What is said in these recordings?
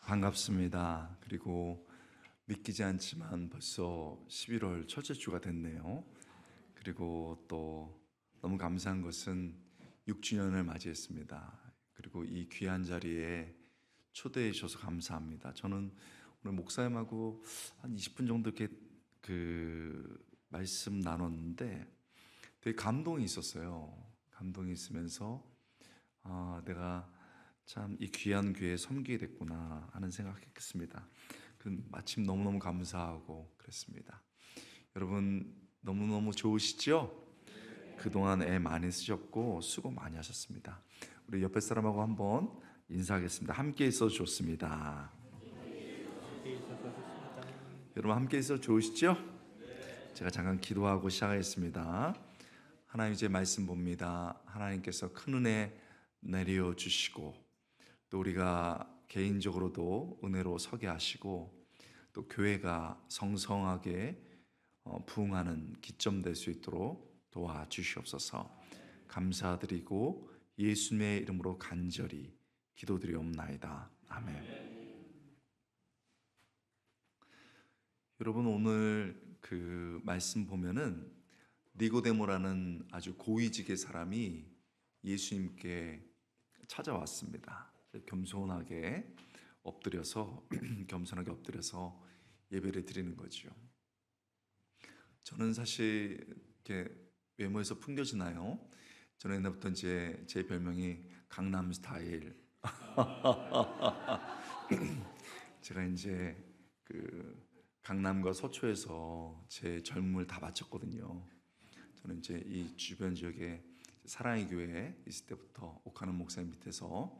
반갑습니다. 그리고 믿기지 않지만 벌써 11월 첫째 주가 됐네요. 그리고 또 너무 감사한 것은 6주년을 맞이했습니다. 그리고 이 귀한 자리에 초대해 주셔서 감사합니다. 저는 오늘 목사님하고 한 20분 정도 이렇게 말씀 나눴는데 되게 감동이 있었어요. 감동이 있으면서 내가 참 이 귀한 교회에 섬기게 됐구나 하는 생각했습니다. 마침 너무너무 감사하고 그랬습니다. 여러분 너무너무 좋으시죠? 그동안 애 많이 쓰셨고 수고 많이 하셨습니다. 우리 옆에 사람하고 한번 인사하겠습니다. 함께 있어서 좋습니다. 여러분 함께 있어서 좋으시죠? 제가 잠깐 기도하고 시작하겠습니다. 하나님 이제 말씀 봅니다. 하나님께서 큰 은혜 내려주시고 또 우리가 개인적으로도 은혜로 서게 하시고 또 교회가 성성하게 부흥하는 기점 될 수 있도록 도와주시옵소서. 감사드리고 예수님의 이름으로 간절히 기도드리옵나이다. 아멘. 여러분 오늘 그 말씀 보면은 니고데모라는 아주 고위직의 사람이 예수님께 찾아왔습니다. 겸손하게 엎드려서 겸손하게 엎드려서 예배를 드리는 거죠. 저는 사실 이렇게 외모에서 풍겨지나요? 저는 옛날부터 이제 제 별명이 강남 스타일. 제가 이제 그 강남과 서초에서 제 젊음을 다 바쳤거든요. 저는 이제 이 주변 지역에 사랑의 교회에 있을 때부터 옥하는 목사님 밑에서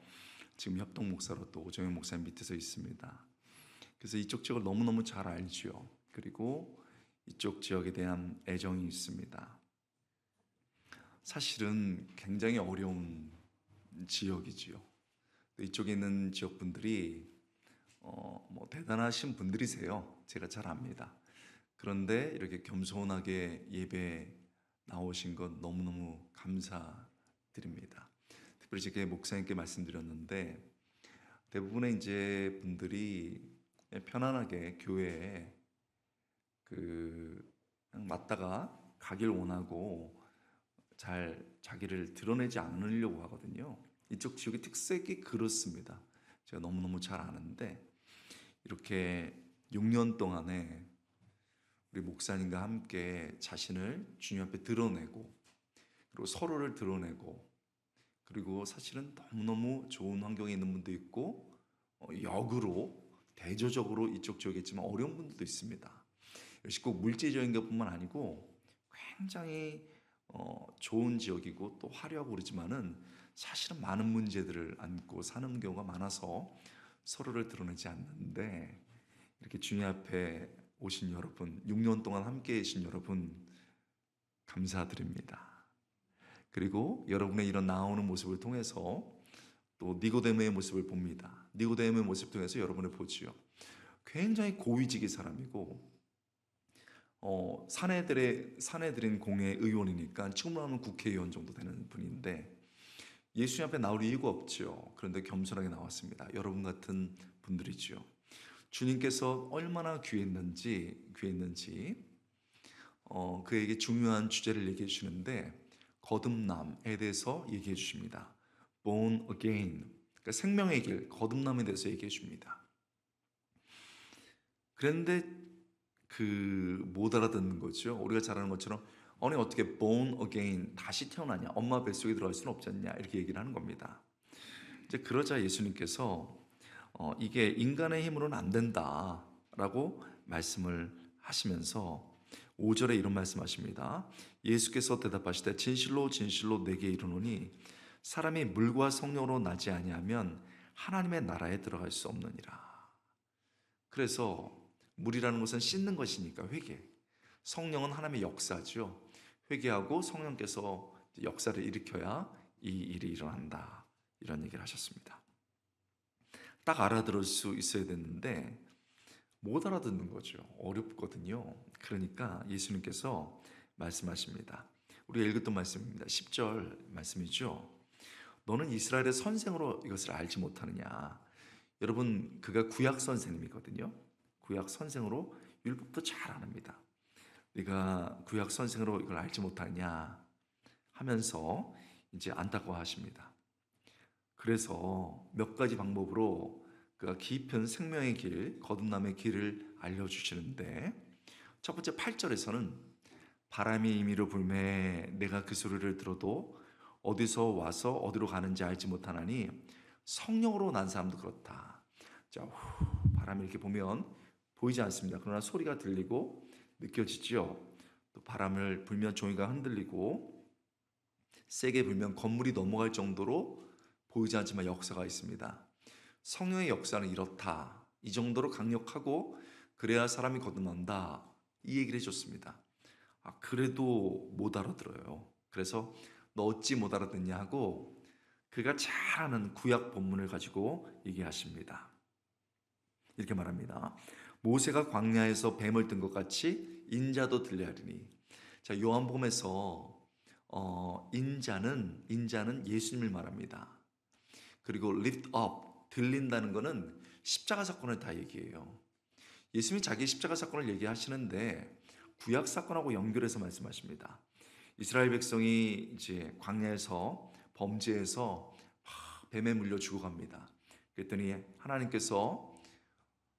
지금 협동 목사로 또 오정현 목사님 밑에서 있습니다. 그래서 이쪽 지역을 너무너무 잘 알지요. 그리고 이쪽 지역에 대한 애정이 있습니다. 사실은 굉장히 어려운 지역이지요. 이쪽에 있는 지역 분들이 대단하신 분들이세요. 제가 잘 압니다. 그런데 이렇게 겸손하게 예배 나오신 것 너무너무 감사드립니다. 특별히 제가 목사님께 말씀드렸는데 대부분의 이제 분들이 편안하게 교회에 그냥 맞다가 가길 원하고 잘 자기를 드러내지 않으려고 하거든요. 이쪽 지역의 특색이 그렇습니다. 제가 너무너무 잘 아는데 이렇게 6년 동안에 우리 목사님과 함께 자신을 주님 앞에 드러내고 그리고 서로를 드러내고 그리고 사실은 너무너무 좋은 환경에 있는 분도 있고 역으로 대조적으로 이쪽 지역에 있지만 어려운 분들도 있습니다. 이것이 꼭 물질적인 것뿐만 아니고 굉장히 좋은 지역이고 또 화려하고 그러지만은 사실은 많은 문제들을 안고 사는 경우가 많아서 서로를 드러내지 않는데 이렇게 주님 앞에 오신 여러분, 6년 동안 함께 계신 여러분 감사드립니다. 그리고 여러분의 이런 나오는 모습을 통해서 또 니고데모의 모습을 봅니다. 니고데모의 모습을 통해서 여러분을 보지요. 굉장히 고위직의 사람이고 사내들인 공회 의원이니까 지금으로 하면 국회의원 정도 되는 분인데 예수님 앞에 나올 이유가 없죠. 그런데 겸손하게 나왔습니다. 여러분 같은 분들이죠. 주님께서 얼마나 귀했는지 그에게 중요한 주제를 얘기해 주시는데 거듭남에 대해서 얘기해 주십니다. Born again, 그러니까 생명의 길, 거듭남에 대해서 얘기해 줍니다. 그런데 못 알아듣는 거죠. 우리가 잘 아는 것처럼 아니 어떻게 born again 다시 태어나냐, 엄마 뱃속에 들어갈 수는 없지 않냐 이렇게 얘기를 하는 겁니다. 이제 그러자 예수님께서 이게 인간의 힘으로는 안 된다라고 말씀을 하시면서 5절에 이런 말씀하십니다. 예수께서 대답하시되 진실로 진실로 내게 이르노니 사람이 물과 성령으로 나지 아니하면 하나님의 나라에 들어갈 수 없느니라. 그래서 물이라는 것은 씻는 것이니까 회개, 성령은 하나님의 역사죠. 회개하고 성령께서 역사를 일으켜야 이 일이 일어난다, 이런 얘기를 하셨습니다. 딱 알아들을 수 있어야 됐는데 못 알아듣는 거죠. 어렵거든요. 그러니까 예수님께서 말씀하십니다. 우리가 읽었던 말씀입니다. 10절 말씀이죠. 너는 이스라엘의 선생으로 이것을 알지 못하느냐. 여러분, 그가 구약 선생님이거든요. 구약 선생으로 율법도 잘 아닙니다. 네가 구약 선생으로 이걸 알지 못하냐 하면서 이제 안타까워하십니다. 그래서 몇 가지 방법으로 그가 깊은 생명의 길, 거듭남의 길을 알려주시는데, 첫 번째 8절에서는 바람이 임의로 불매 내가 그 소리를 들어도 어디서 와서 어디로 가는지 알지 못하나니 성령으로 난 사람도 그렇다. 자, 바람이 이렇게 보면 보이지 않습니다. 그러나 소리가 들리고 느껴지지요. 또 바람을 불면 종이가 흔들리고 세게 불면 건물이 넘어갈 정도로 보이지 않지만 역사가 있습니다. 성령의 역사는 이렇다. 이 정도로 강력하고 그래야 사람이 거듭난다. 이 얘기를 해줬습니다. 그래도 못 알아들어요. 그래서 너 어찌 못 알아듣냐 하고 그가 잘 아는 구약 본문을 가지고 얘기하십니다. 이렇게 말합니다. 모세가 광야에서 뱀을 든 것 같이 인자도 들려하리니. 자, 요한복음에서 인자는 예수님을 말합니다. 그리고 lift up, 들린다는 것은 십자가 사건을 다 얘기해요. 예수님이 자기 십자가 사건을 얘기하시는데 구약 사건하고 연결해서 말씀하십니다. 이스라엘 백성이 이제 광야에서 범죄해서 뱀에 물려 죽어갑니다. 그랬더니 하나님께서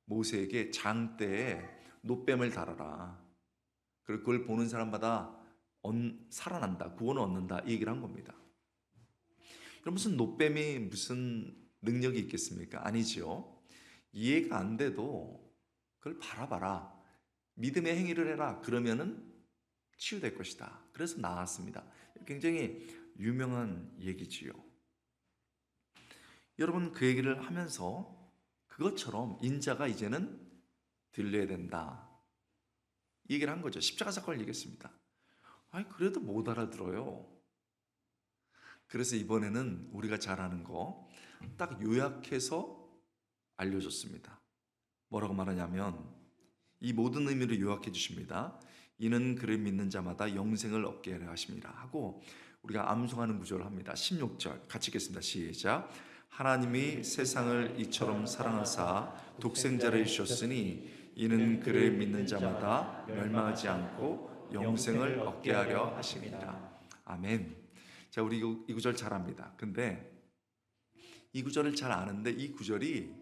모세에게 장대에 놋뱀을 달아라. 그리고 그걸 보는 사람마다 살아난다, 구원을 얻는다, 이 얘기를 한 겁니다. 그럼 무슨 놋뱀이 무슨 능력이 있겠습니까? 아니지요. 이해가 안 돼도 그걸 바라봐라. 믿음의 행위를 해라. 그러면은 치유될 것이다. 그래서 나왔습니다. 굉장히 유명한 얘기지요. 여러분, 그 얘기를 하면서 그것처럼 인자가 이제는 들려야 된다, 이 얘기를 한 거죠. 십자가 사건을 얘기했습니다. 그래도 못 알아들어요. 그래서 이번에는 우리가 잘 아는 거 딱 요약해서 알려줬습니다. 뭐라고 말하냐면 이 모든 의미를 요약해 주십니다. 이는 그를 믿는 자마다 영생을 얻게 하려 하십니다 하고 우리가 암송하는 구절을 합니다. 16절 같이 읽겠습니다. 시작. 하나님이 세상을 이처럼 사랑하사 독생자를 주셨으니 이는 그를 믿는 자마다 멸망하지 않고 영생을 얻게 하려 하심이니라. 아멘. 자, 우리 이 구절 잘 압니다. 근데 이 구절을 잘 아는데 이 구절이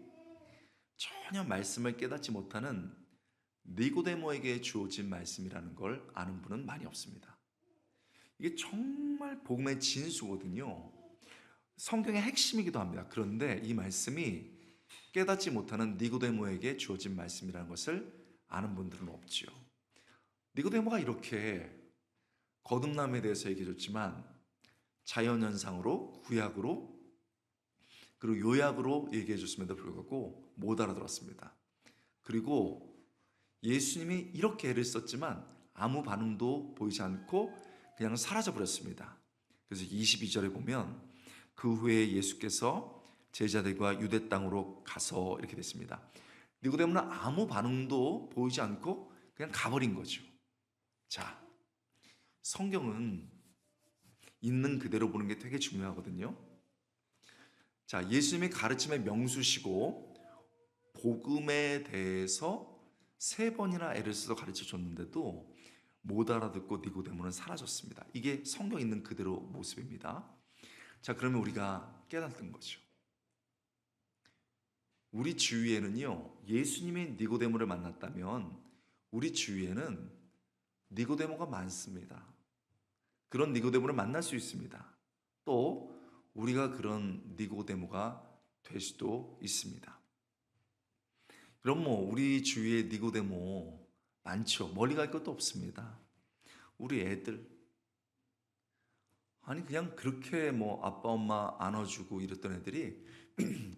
전혀 말씀을 깨닫지 못하는 니고데모에게 주어진 말씀이라는 걸 아는 분은 많이 없습니다. 이게 정말 복음의 진수거든요. 성경의 핵심이기도 합니다. 그런데 이 말씀이 깨닫지 못하는 니고데모에게 주어진 말씀이라는 것을 아는 분들은 없지요. 니고데모가 이렇게 거듭남에 대해서 얘기해줬지만 자연현상으로, 구약으로, 그리고 요약으로 얘기해줬음에도 불구하고 못 알아들었습니다. 그리고 예수님이 이렇게 애를 썼지만 아무 반응도 보이지 않고 그냥 사라져버렸습니다. 그래서 22절에 보면 그 후에 예수께서 제자들과 유대 땅으로 가서 이렇게 됐습니다. 니고데모는 아무 반응도 보이지 않고 그냥 가버린 거죠. 자, 성경은 있는 그대로 보는 게 되게 중요하거든요. 자, 예수님의 가르침의 명수시고 복음에 대해서 3번이나 애를 써서 가르쳐 줬는데도 못 알아듣고 니고데모는 사라졌습니다. 이게 성경 있는 그대로 모습입니다. 자, 그러면 우리가 깨닫는 거죠. 우리 주위에는요, 예수님이 니고데모를 만났다면 우리 주위에는 니고데모가 많습니다. 그런 니고데모를 만날 수 있습니다. 또 우리가 그런 니고데모가 될 수도 있습니다. 그럼 우리 주위에 니고데모 많죠. 멀리 갈 것도 없습니다. 우리 애들, 그냥 그렇게 아빠 엄마 안아주고 이랬던 애들이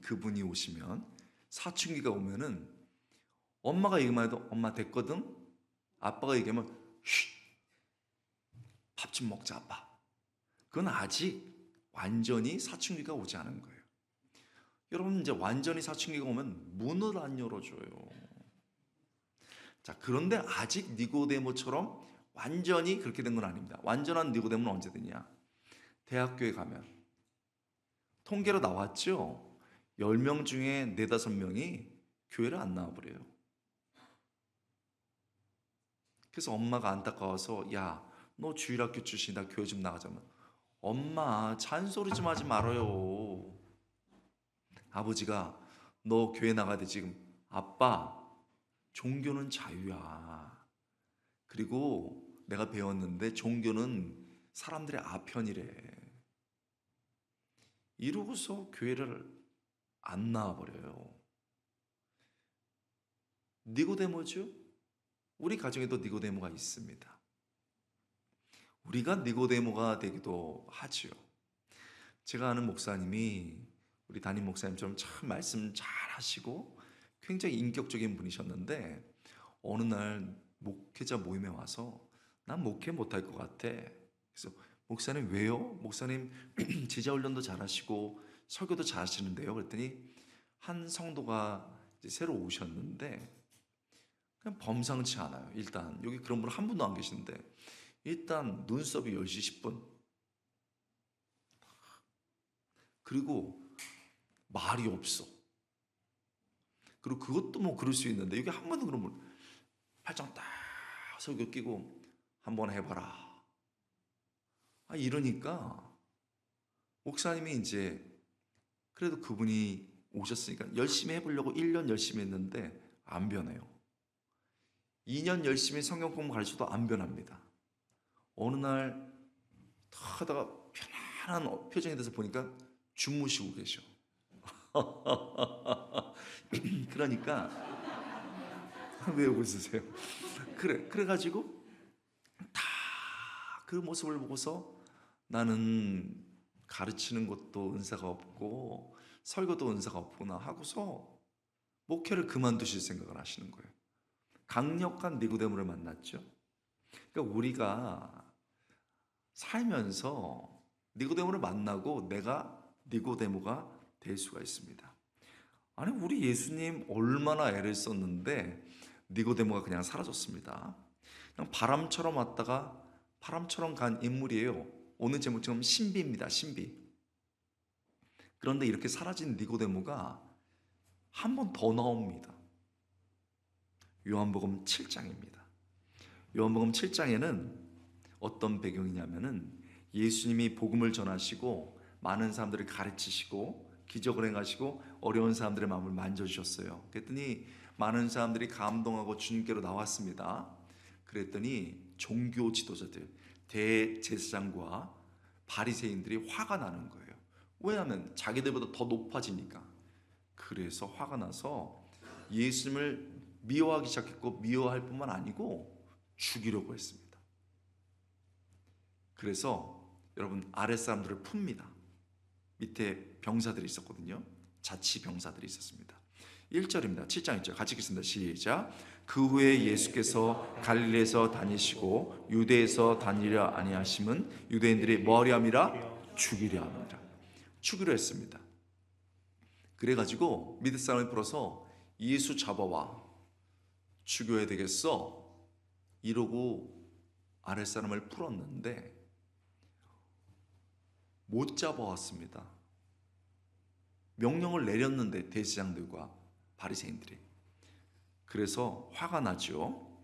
그분이 오시면, 사춘기가 오면은 엄마가 얘기만 해도 엄마 됐거든? 아빠가 얘기하면 밥 좀 먹자 아빠. 그건 아직 완전히 사춘기가 오지 않은 거예요. 여러분, 이제 완전히 사춘기가 오면 문을 안 열어줘요. 자, 그런데 아직 니고데모처럼 완전히 그렇게 된 건 아닙니다. 완전한 니고데모는 언제 되냐? 대학교에 가면 통계로 나왔죠. 10명 중에 4, 5명이 교회를 안 나와버려요. 그래서 엄마가 안타까워서 야, 너 주일학교 출신이다, 교회 좀 나가자면 엄마 잔소리 좀 하지 말아요. 아버지가 너 교회 나가야 돼 지금. 아빠, 종교는 자유야. 그리고 내가 배웠는데 종교는 사람들의 아편이래. 이러고서 교회를 안 나와버려요. 니고데모죠? 우리 가정에도 니고데모가 있습니다. 우리가 니고데모가 되기도 하지요. 제가 아는 목사님이 우리 담임 목사님처럼 참 말씀 잘 하시고 굉장히 인격적인 분이셨는데 어느 날 목회자 모임에 와서 난 목회 못할 것 같아. 그래서 목사님 왜요? 목사님 제자 훈련도 잘하시고 설교도 잘하시는데요. 그랬더니 한 성도가 이제 새로 오셨는데 그냥 범상치 않아요. 일단 여기 그런 분 한 분도 안 계시는데 일단 눈썹이 10시 10분 그리고 말이 없어. 그리고 그것도 뭐 그럴 수 있는데 여기 한 번도 그런 분 팔짱 딱 설교 끼고 한번 해봐라. 이러니까 목사님이 이제 그래도 그분이 오셨으니까 열심히 해보려고 1년 열심히 했는데 안 변해요. 2년 열심히 성경 공부 가르쳐도 안 변합니다. 어느 날 하다가 편안한 표정이 돼서 보니까 주무시고 계셔. 그러니까 왜 웃으세요? 그래가지고 다 그 모습을 보고서 나는 가르치는 것도 은사가 없고 설교도 은사가 없구나 하고서 목회를 그만두실 생각을 하시는 거예요. 강력한 니고데모를 만났죠. 그러니까 우리가 살면서 니고데모를 만나고 내가 니고데모가 될 수가 있습니다. 아니 우리 예수님 얼마나 애를 썼는데 니고데모가 그냥 사라졌습니다. 그냥 바람처럼 왔다가 바람처럼 간 인물이에요. 오늘 제목처럼 신비입니다. 신비. 그런데 이렇게 사라진 니고데모가 한 번 더 나옵니다. 요한복음 7장입니다. 요한복음 7장에는 어떤 배경이냐면은 예수님이 복음을 전하시고 많은 사람들을 가르치시고 기적을 행하시고 어려운 사람들의 마음을 만져주셨어요. 그랬더니 많은 사람들이 감동하고 주님께로 나왔습니다. 그랬더니 종교 지도자들, 대제사장과 바리새인들이 화가 나는 거예요. 왜냐하면 자기들보다 더 높아지니까. 그래서 화가 나서 예수님을 미워하기 시작했고 미워할 뿐만 아니고 죽이려고 했습니다. 그래서 여러분 아랫사람들을 풉니다. 밑에 병사들이 있었거든요. 자치 병사들이 있었습니다. 1절입니다. 7장 1절 같이 읽겠습니다. 시작. 그 후에 예수께서 갈릴리에서 다니시고 유대에서 다니려 아니하심은 유대인들이 뭐하려 함이라? 죽이려 함이라. 죽이려 했습니다. 그래가지고 믿을 사람을 풀어서 예수 잡아와 죽여야 되겠어 이러고 아랫사람을 풀었는데 못 잡아왔습니다. 명령을 내렸는데 대제사장들과 바리새인들이. 그래서 화가 나죠.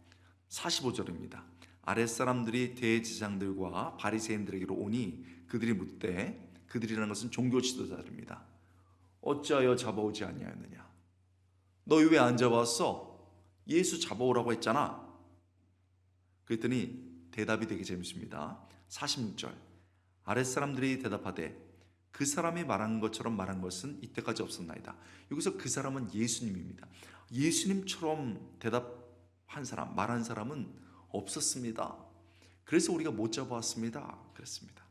45절입니다. 아랫사람들이 대제사장들과 바리새인들에게로 오니 그들이 묻되, 그들이라는 것은 종교 지도자들입니다. 어찌하여 잡아오지 아니하였느냐? 너희 왜 안 잡아왔어? 예수 잡아오라고 했잖아. 그랬더니 대답이 되게 재밌습니다. 46절. 아랫사람들이 대답하되 그 사람이 말한 것처럼 말한 것은 이때까지 없었나이다. 여기서 그 사람은 예수님입니다. 예수님처럼 대답한 사람, 말한 사람은 없었습니다. 그래서 우리가 못 잡아왔습니다. 그랬습니다.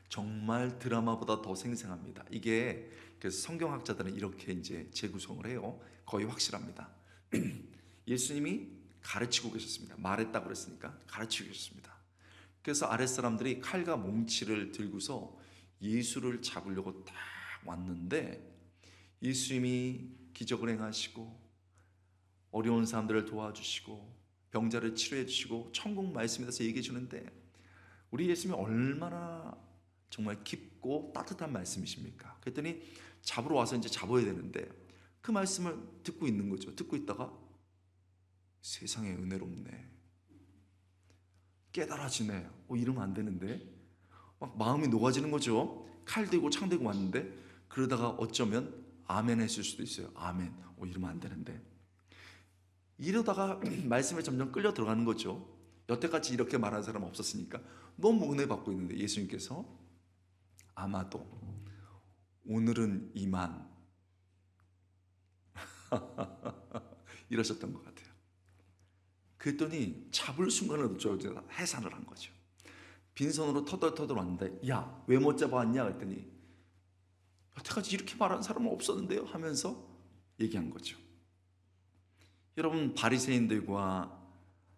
정말 드라마보다 더 생생합니다. 이게 그래서 성경학자들은 이렇게 이제 재구성을 해요. 거의 확실합니다. 예수님이 가르치고 계셨습니다. 말했다고 그랬으니까 가르치고 계셨습니다. 그래서 아랫사람들이 칼과 몽치를 들고서 예수를 잡으려고 딱 왔는데 예수님이 기적을 행하시고 어려운 사람들을 도와주시고 병자를 치료해 주시고 천국 말씀에 대해서 얘기해 주는데 우리 예수님이 얼마나 정말 깊고 따뜻한 말씀이십니까? 그랬더니 잡으러 와서 이제 잡아야 되는데 그 말씀을 듣고 있는 거죠. 듣고 있다가 세상에 은혜롭네, 깨달아지네, 이러면 안 되는데 막 마음이 녹아지는 거죠. 칼 들고 창 들고 왔는데 그러다가 어쩌면 아멘 했을 수도 있어요. 아멘, 이러면 안 되는데 이러다가 말씀에 점점 끌려 들어가는 거죠. 여태까지 이렇게 말하는 사람 없었으니까 너무 은혜 받고 있는데 예수님께서 아마도 오늘은 이만 이러셨던 것 같아요. 그랬더니 잡을 순간에도 저 해산을 한 거죠. 빈손으로 터덜터덜 왔는데 야, 왜 못 잡아왔냐 그랬더니 여태까지 이렇게 말하는 사람은 없었는데요 하면서 얘기한 거죠. 여러분, 바리새인들과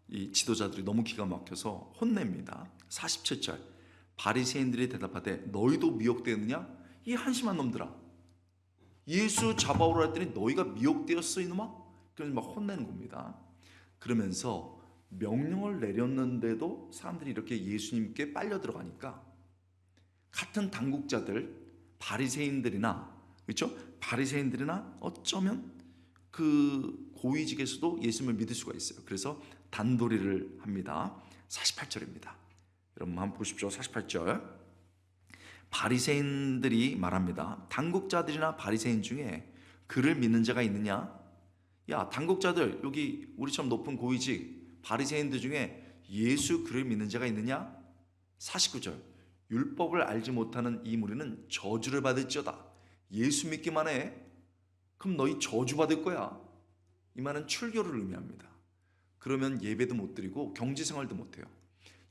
이 지도자들이 너무 기가 막혀서 혼냅니다. 47절, 바리새인들이 대답하되 너희도 미혹되었느냐? 이 한심한 놈들아, 예수 잡아오라 했더니 너희가 미혹되었어 이놈아? 그래서 막 혼내는 겁니다. 그러면서 명령을 내렸는데도 사람들이 이렇게 예수님께 빨려 들어가니까 같은 당국자들, 바리새인들이나, 그렇죠? 바리새인들이나 어쩌면 그 고위직에서도 예수님을 믿을 수가 있어요. 그래서 단도리를 합니다. 48절입니다. 여러분 한번 보십시오. 48절. 바리새인들이 말합니다. 당국자들이나 바리새인 중에 그를 믿는 자가 있느냐? 야, 당국자들, 여기 우리처럼 높은 고위직 바리새인들 중에 예수 그를 믿는 자가 있느냐? 49절. 율법을 알지 못하는 이 무리는 저주를 받을지어다. 예수 믿기만 해, 그럼 너희 저주 받을 거야. 이 말은 출교를 의미합니다. 그러면 예배도 못 드리고 경제생활도 못 해요.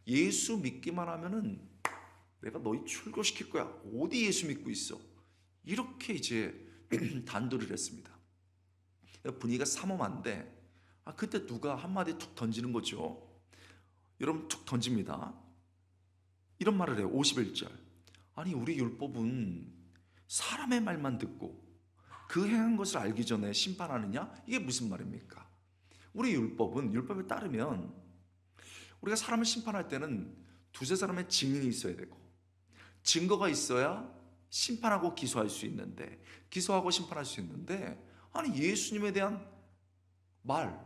예수 믿기만 하면은 내가 너희 출교시킬 거야. 어디 예수 믿고 있어? 이렇게 이제 단도리를 했습니다. 분위기가 삼엄한데 그때 누가 한마디 툭 던지는 거죠. 여러분, 툭 던집니다. 이런 말을 해요. 51절. 아니, 우리 율법은 사람의 말만 듣고 그 행한 것을 알기 전에 심판하느냐? 이게 무슨 말입니까? 우리 율법에 따르면 우리가 사람을 심판할 때는 두세 사람의 증인이 있어야 되고 증거가 있어야 심판하고 기소할 수 있는데, 기소하고 심판할 수 있는데, 아니 예수님에 대한 말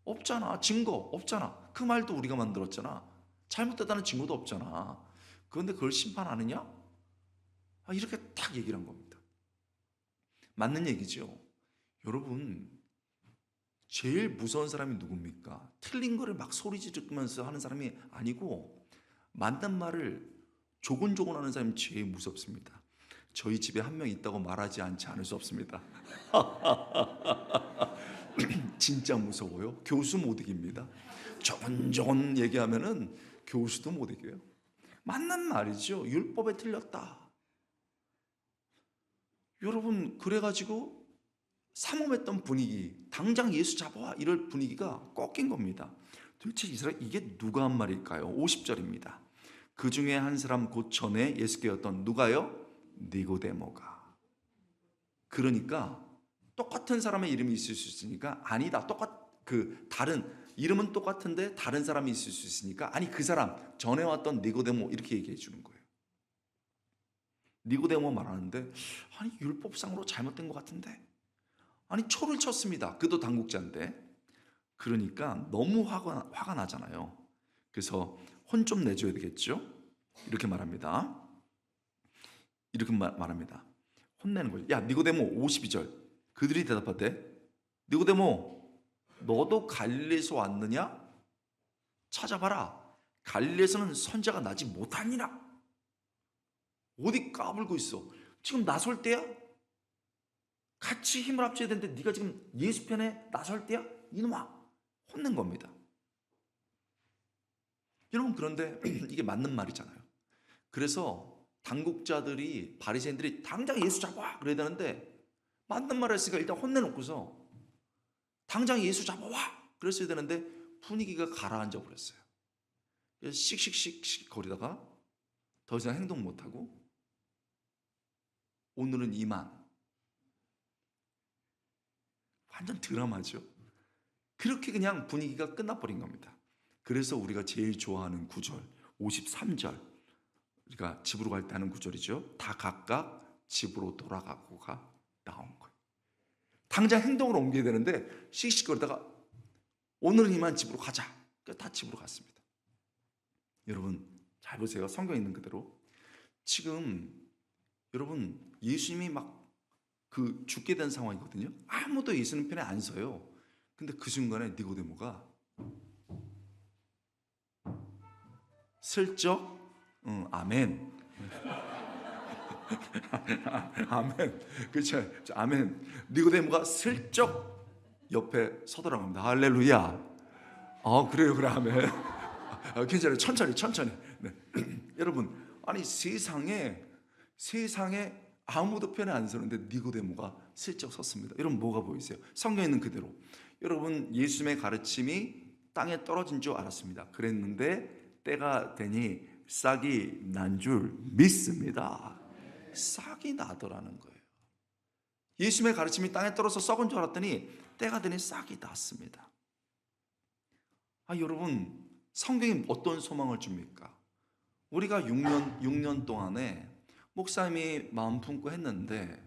없잖아. 증거 없잖아. 그 말도 우리가 만들었잖아. 잘못됐다는 증거도 없잖아. 그런데 그걸 심판하느냐? 이렇게 딱 얘기를 한 겁니다. 맞는 얘기죠. 여러분, 제일 무서운 사람이 누굽니까? 틀린 거를 막 소리 지르면서 하는 사람이 아니고 맞는 말을 조곤조곤 하는 사람이 제일 무섭습니다. 저희 집에 한 명 있다고 말하지 않을 수 없습니다. 진짜 무서워요. 교수 못 이깁니다. 조곤조곤 얘기하면은 교수도 못 이겨요. 맞는 말이죠. 율법에 틀렸다. 여러분, 그래가지고 삼엄했던 분위기, 당장 예수 잡아와, 이럴 분위기가 꺾인 겁니다. 도대체 이스라엘 이게 누가 한 말일까요? 50절입니다. 그 중에 한 사람 곧 전에 예수께 왔던 누가요? 니고데모가. 그러니까 똑같은 사람의 이름이 있을 수 있으니까 아니다. 다른 이름은 똑같은데 다른 사람이 있을 수 있으니까 아니, 그 사람 전에 왔던 니고데모, 이렇게 얘기해 주는 거예요. 니고데모 말하는데 아니, 율법상으로 잘못된 것 같은데, 아니 초를 쳤습니다. 그도 당국자인데. 그러니까 너무 화가 나잖아요. 그래서 혼 좀 내줘야 되겠죠. 이렇게 말합니다. 이렇게 말합니다. 혼내는 거예요. 야, 니고데모. 52절. 그들이 대답하되 니고데모, 너도 갈릴리에서 왔느냐? 찾아봐라. 갈릴리에서는 선자가 나지 못하니라. 어디 까불고 있어? 지금 나설 때야? 같이 힘을 합쳐야 되는데 네가 지금 예수 편에 나설 때야? 이놈아. 혼낸 겁니다. 여러분, 그런데 이게 맞는 말이잖아요. 그래서 당국자들이, 바리새인들이 당장 예수 잡아 그래야 되는데 맞는 말을 했으니까 일단 혼내놓고서 당장 예수 잡아와 그랬어야 되는데 분위기가 가라앉아 버렸어요. 그래서 씩씩씩 거리다가 더 이상 행동 못하고 오늘은 이만. 완전 드라마죠. 그렇게 그냥 분위기가 끝나버린 겁니다. 그래서 우리가 제일 좋아하는 구절 53절 우리가 집으로 갈 때 하는 구절이죠. 다 각각 집으로 돌아가고가 나온 거예요. 당장 행동으로 옮겨야 되는데 씩씩거리다가 오늘은 이만 집으로 가자. 다 집으로 갔습니다. 여러분 잘 보세요. 성경에 있는 그대로 지금 여러분 예수님이 막 죽게 된 상황이거든요. 아무도 예수님 편에 안 서요. 근데 그 순간에 니고데모가 슬쩍 아멘. 아멘. 그렇죠. 아멘. 니고데모가 슬쩍 옆에 서더라고합니다. 할렐루야. 그래요. 그래. 아멘. 괜찮아요. 천천히. 네. 여러분, 아니 세상에 아무도 편에 안 서는데 니고데모가 슬쩍 섰습니다. 여러분 뭐가 보이세요? 성경에 있는 그대로. 여러분 예수님의 가르침이 땅에 떨어진 줄 알았습니다. 그랬는데 때가 되니 싹이 난 줄 믿습니다. 싹이 나더라는 거예요. 예수님의 가르침이 땅에 떨어져 썩은 줄 알았더니 때가 되니 싹이 났습니다. 여러분 성경이 어떤 소망을 줍니까? 우리가 6년 동안에 목사님이 마음 품고 했는데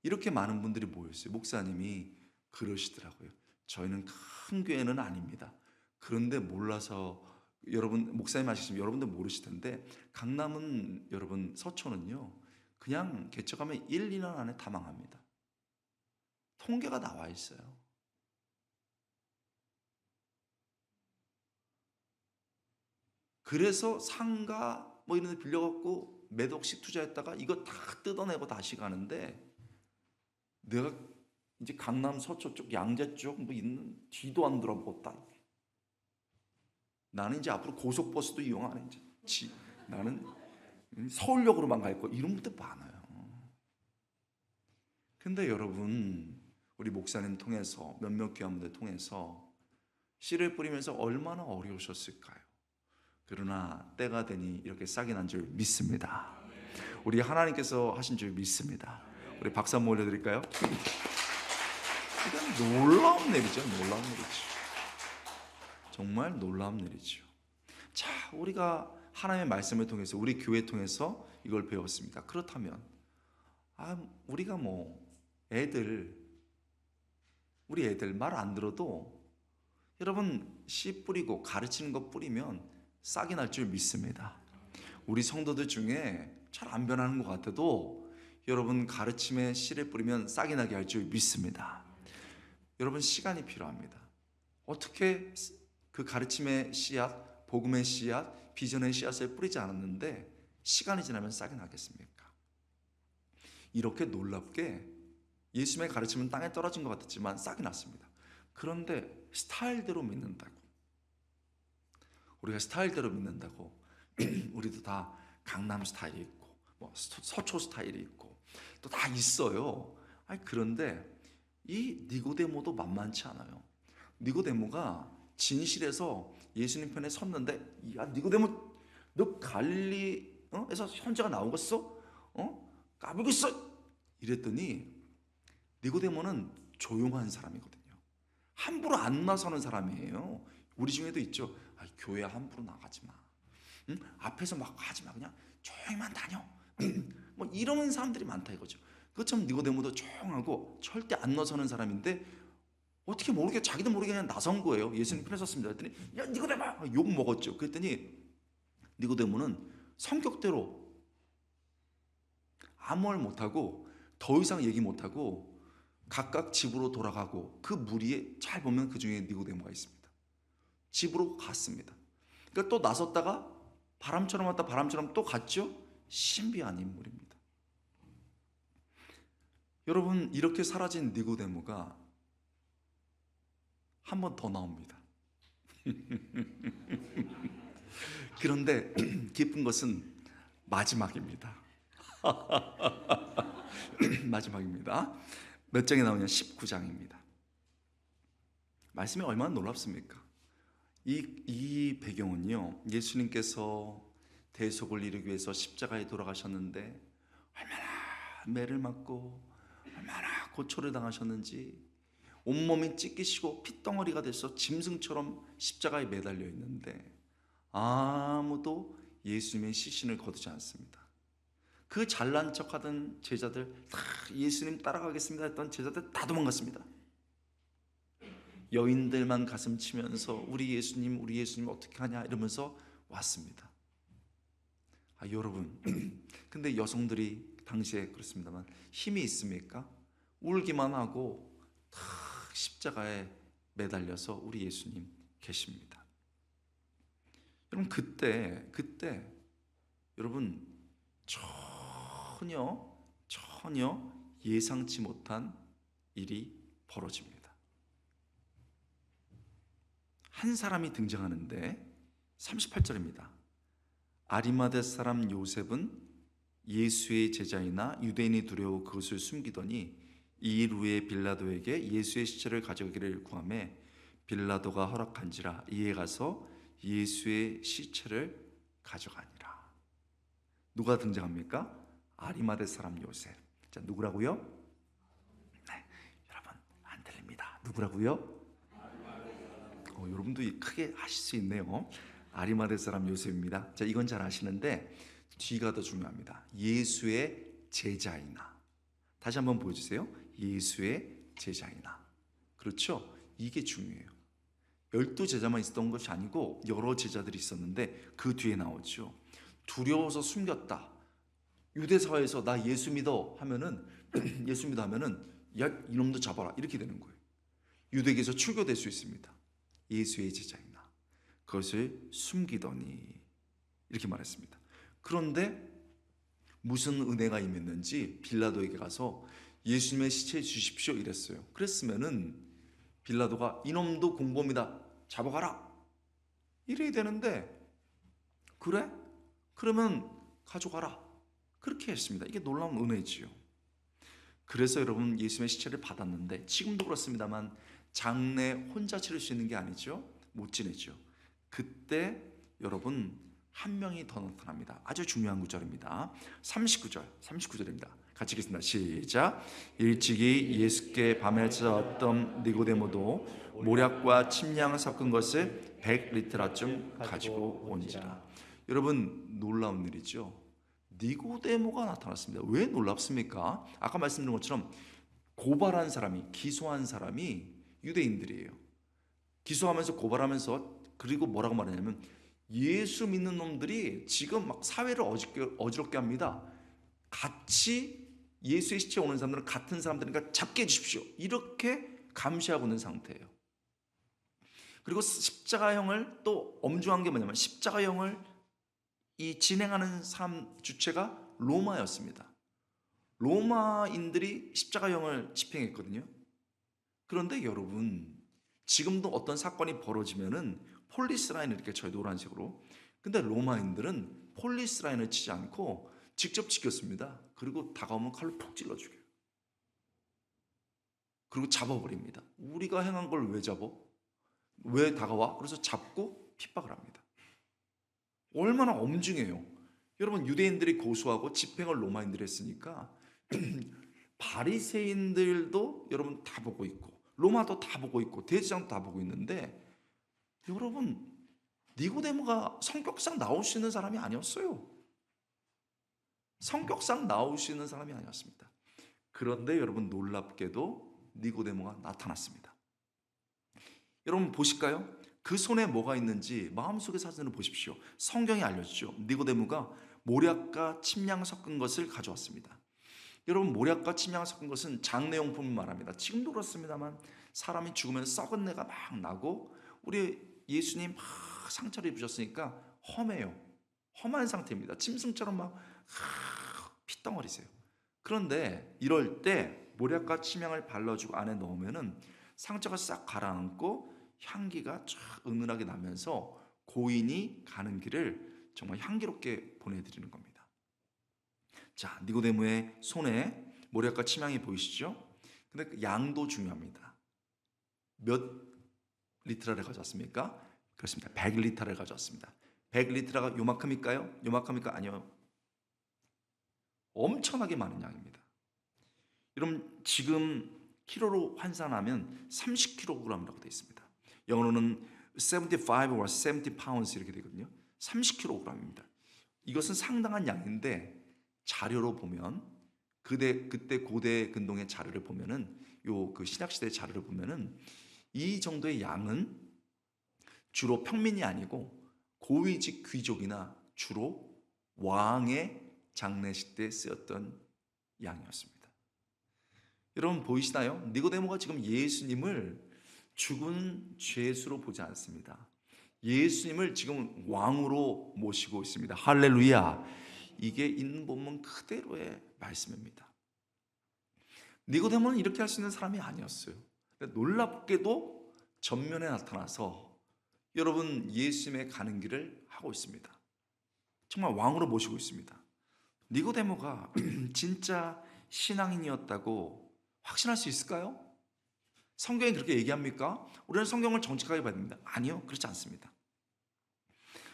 이렇게 많은 분들이 모였어요. 목사님이 그러시더라고요. 저희는 큰 교회는 아닙니다. 그런데 몰라서 여러분 목사님 아시지만 여러분들 모르실 텐데 강남은 여러분 서초는요 그냥 개척하면 1, 2년 안에 다 망합니다. 통계가 나와 있어요. 그래서 상가 뭐 이런 데 빌려갖고 몇 억씩 투자했다가 이거 다 뜯어내고 다시 가는데 내가 이제 강남 서초 쪽 양재 쪽 뭐 있는 뒤도 안 돌아봤다. 나는 이제 앞으로 고속버스도 이용 안 해. 이제 나는 서울역으로만 갈 거 이런 분들 많아요. 근데 여러분 우리 목사님 통해서 몇몇 교회분들 통해서 씨를 뿌리면서 얼마나 어려우셨을까요? 그러나 때가 되니 이렇게 싹이 난 줄 믿습니다. 우리 하나님께서 하신 줄 믿습니다. 우리 박수 한번 올려드릴까요? 이건 놀라운 일이죠. 놀라운 일이죠. 정말 놀라운 일이죠. 자, 우리가 하나님의 말씀을 통해서 우리 교회 통해서 이걸 배웠습니다. 그렇다면 우리가 우리 애들 말 안 들어도 여러분 씨 뿌리고 가르치는 거 뿌리면 싹이 날 줄 믿습니다. 우리 성도들 중에 잘 안 변하는 것 같아도 여러분 가르침에 씨를 뿌리면 싹이 나게 할 줄 믿습니다. 여러분 시간이 필요합니다. 어떻게 그 가르침의 씨앗, 복음의 씨앗, 비전의 씨앗을 뿌리지 않았는데 시간이 지나면 싹이 나겠습니까? 이렇게 놀랍게 예수님의 가르침은 땅에 떨어진 것 같았지만 싹이 났습니다. 그런데 스타일대로 믿는다고 우리가 스타일대로 믿는다고 우리도 다 강남 스타일이 있고 서초 스타일이 있고 또 다 있어요. 그런데 이 니고데모도 만만치 않아요. 니고데모가 진실에서 예수님 편에 섰는데 야 니고데모 너 갈릴리에서 현자가 나오겠어? 까불고 있어? 이랬더니 니고데모는 조용한 사람이거든요. 함부로 안 나서는 사람이에요. 우리 중에도 있죠. 교회 함부로 나가지 마. 앞에서 막 하지 마. 그냥 조용히만 다녀. 뭐 이런 사람들이 많다 이거죠. 그것처럼 니고데모도 조용하고 절대 안 나서는 사람인데 어떻게 모르게 자기도 모르게 그냥 나선 거예요. 예수님 편에 섰습니다. 그랬더니 야 니고데모 욕 먹었죠. 그랬더니 니고데모는 성격대로 아무 말 못하고 더 이상 얘기 못하고 각각 집으로 돌아가고 그 무리에 잘 보면 그 중에 니고데모가 있습니다. 집으로 갔습니다. 그러니까 또 나섰다가 바람처럼 왔다 바람처럼 또 갔죠. 신비한 인물입니다. 여러분 이렇게 사라진 니고데모가 한 번 더 나옵니다. 그런데 기쁜 것은 마지막입니다. 마지막입니다. 몇 장에 나오냐? 19장입니다. 말씀이 얼마나 놀랍습니까? 이 배경은요, 예수님께서 대속을 이루기 위해서 십자가에 돌아가셨는데 얼마나 매를 맞고 얼마나 고초를 당하셨는지 온몸이 찢기시고 핏덩어리가 돼서 짐승처럼 십자가에 매달려 있는데 아무도 예수님의 시신을 거두지 않습니다. 그 잘난 척하던 제자들 다 예수님 따라가겠습니다 했던 제자들 다 도망갔습니다. 여인들만 가슴 치면서 우리 예수님 어떻게 하냐 이러면서 왔습니다. 여러분 근데 여성들이 당시에 그렇습니다만 힘이 있습니까? 울기만 하고 다 십자가에 매달려서 우리 예수님 계십니다. 여러분 그때 여러분 전혀 예상치 못한 일이 벌어집니다. 한 사람이 등장하는데 38절입니다. 아리마대 사람 요셉은 예수의 제자이나 유대인이 두려워 그것을 숨기더니 이 일 후에 빌라도에게 예수의 시체를 가져가기를 구하매 빌라도가 허락한지라 이에 가서 예수의 시체를 가져가니라. 누가 등장합니까? 아리마대 사람 요셉. 자, 누구라고요? 네, 여러분 안 들립니다. 누구라고요? 여러분도 크게 하실 수 있네요. 아리마대 사람 요셉입니다. 자, 이건 잘 아시는데 뒤가 더 중요합니다. 예수의 제자이나. 다시 한번 보여주세요. 예수의 제자이나. 그렇죠? 이게 중요해요. 12제자만 있었던 것이 아니고 여러 제자들이 있었는데 그 뒤에 나오죠. 두려워서 숨겼다. 유대 사회에서 나 예수 믿어 하면은 예수 믿어 하면은 야 이놈도 잡아라 이렇게 되는 거예요. 유대계에서 출교될 수 있습니다. 예수의 제자이나 그것을 숨기더니 이렇게 말했습니다. 그런데 무슨 은혜가 임했는지 빌라도에게 가서 예수님의 시체 주십시오 이랬어요. 그랬으면은 빌라도가 이놈도 공범이다 잡아가라 이래야 되는데 그래? 그러면 가져가라 그렇게 했습니다. 이게 놀라운 은혜지요. 그래서 여러분 예수님의 시체를 받았는데 지금도 그렇습니다만 장례 혼자 치를 수 있는 게 아니죠. 못 지내죠. 그때 여러분 한 명이 더 나타납니다. 아주 중요한 구절입니다. 39절입니다. 같이 읽겠습니다. 시작. 일찍이 예수께 밤에 찾아왔던 니고데모도 모략과 침향을 섞은 것을 100리트라쯤 가지고 온지라. 여러분 놀라운 일이죠. 니고데모가 나타났습니다. 왜 놀랍습니까? 아까 말씀드린 것처럼 고발한 사람이 기소한 사람이 유대인들이에요. 기소하면서 고발하면서 그리고 뭐라고 말하냐면 예수 믿는 놈들이 지금 막 사회를 어지럽게 합니다. 같이 예수의 시체에 오는 사람들은 같은 사람들이니까 잡게 해주십시오. 이렇게 감시하고 있는 상태예요. 그리고 십자가형을 또 엄중한 게 뭐냐면 십자가형을 이 진행하는 사람 주체가 로마였습니다. 로마인들이 십자가형을 집행했거든요. 그런데 여러분 지금도 어떤 사건이 벌어지면은 폴리스 라인을 이렇게 쳐요. 노란색으로. 근데 로마인들은 폴리스 라인을 치지 않고 직접 지켰습니다. 그리고 다가오면 칼로 푹 찔러 죽여요. 그리고 잡아버립니다. 우리가 행한 걸 왜 잡아? 왜 다가와? 그래서 잡고 핍박을 합니다. 얼마나 엄중해요. 여러분 유대인들이 고소하고 집행을 로마인들이 했으니까 바리새인들도 여러분 다 보고 있고 로마도 다 보고 있고 대제장도 다 보고 있는데 여러분 니고데모가 성격상 나올 수 있는 사람이 아니었어요. 성격상 나올 수 있는 사람이 아니었습니다. 그런데 여러분 놀랍게도 니고데모가 나타났습니다. 여러분 보실까요? 그 손에 뭐가 있는지 마음속의 사진을 보십시오. 성경이 알려주죠. 니고데모가 모략과 침향 섞은 것을 가져왔습니다. 여러분 모략과 침향을 섞은 것은 장례용품을 말합니다. 지금도 그렇습니다만 사람이 죽으면 썩은 내가 막 나고 우리 예수님 막 상처를 입으셨으니까 험해요. 험한 상태입니다. 짐승처럼 막 피덩어리세요. 그런데 이럴 때 모략과 침향을 발라주고 안에 넣으면은 상처가 싹 가라앉고 향기가 쫙 은은하게 나면서 고인이 가는 길을 정말 향기롭게 보내드리는 겁니다. 자, 니고데모의 손에 모략과 침향이 보이시죠? 근데 그 양도 중요합니다. 몇 리터를 가져왔습니까? 그렇습니다. 100리터를 가져왔습니다. 100리터가 요만큼일까요? 요만큼일까? 아니요. 엄청나게 많은 양입니다. 여러분 지금 키로로 환산하면 30kg이라고 되어 있습니다. 영어로는 75 or 70 pounds 이렇게 되거든요. 30kg입니다. 이것은 상당한 양인데 자료로 보면 그때 고대 근동의 자료를 보면은 그 신약 시대 자료를 보면은 이 정도의 양은 주로 평민이 아니고 고위직 귀족이나 주로 왕의 장례식 때 쓰였던 양이었습니다. 여러분 보이시나요? 니고데모가 지금 예수님을 죽은 죄수로 보지 않습니다. 예수님을 지금 왕으로 모시고 있습니다. 할렐루야. 이게 있는 본문 그대로의 말씀입니다. 니고데모는 이렇게 할 수 있는 사람이 아니었어요. 놀랍게도 전면에 나타나서 여러분 예수님의 가는 길을 하고 있습니다. 정말 왕으로 모시고 있습니다. 니고데모가 진짜 신앙인이었다고 확신할 수 있을까요? 성경이 그렇게 얘기합니까? 우리는 성경을 정직하게 봐야 됩니다. 아니요, 그렇지 않습니다.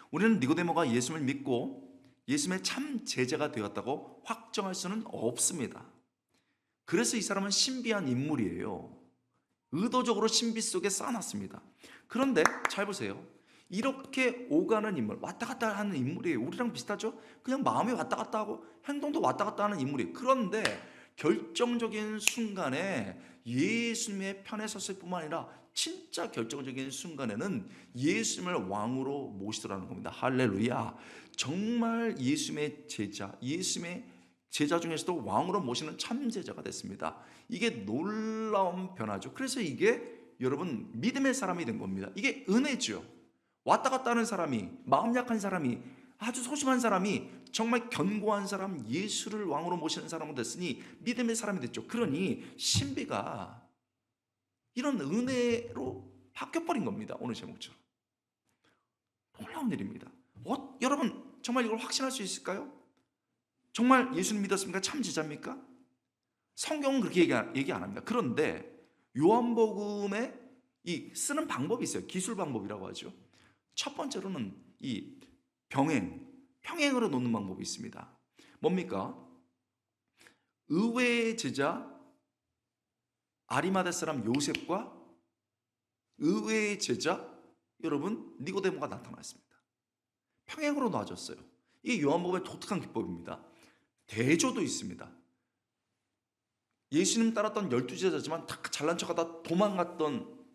우리는 니고데모가 예수님을 믿고 예수님의 참 제자가 되었다고 확정할 수는 없습니다. 그래서 이 사람은 신비한 인물이에요. 의도적으로 신비 속에 쌓아놨습니다. 그런데 잘 보세요. 이렇게 오가는 인물, 왔다 갔다 하는 인물이에요. 우리랑 비슷하죠? 그냥 마음이 왔다 갔다 하고 행동도 왔다 갔다 하는 인물이에요. 그런데 결정적인 순간에 예수님의 편에 섰을 뿐만 아니라 진짜 결정적인 순간에는 예수님을 왕으로 모시더라는 겁니다. 할렐루야. 정말 예수님의 제자 중에서도 왕으로 모시는 참 제자가 됐습니다. 이게 놀라운 변화죠. 그래서 이게 여러분 믿음의 사람이 된 겁니다. 이게 은혜죠. 왔다 갔다 하는 사람이, 마음 약한 사람이, 아주 소심한 사람이 정말 견고한 사람, 예수를 왕으로 모시는 사람으로 됐으니 믿음의 사람이 됐죠. 그러니 신비가 이런 은혜로 바뀌어버린 겁니다. 오늘 제목처럼. 놀라운 일입니다. 여러분 정말 이걸 확신할 수 있을까요? 정말 예수님 믿었습니까? 참 제자입니까? 성경은 그렇게 얘기 안 합니다. 그런데 요한복음에 이 쓰는 방법이 있어요. 기술 방법이라고 하죠. 첫 번째로는 이 평행으로 놓는 방법이 있습니다. 뭡니까? 의외의 제자 아리마대 사람 요셉과 의외의 제자 여러분 니고데모가 나타났습니다. 평행으로 놔줬어요. 이게 요한복음의 독특한 기법입니다. 대조도 있습니다. 예수님 따랐던 12제자지만 다 잘난 척하다 도망갔던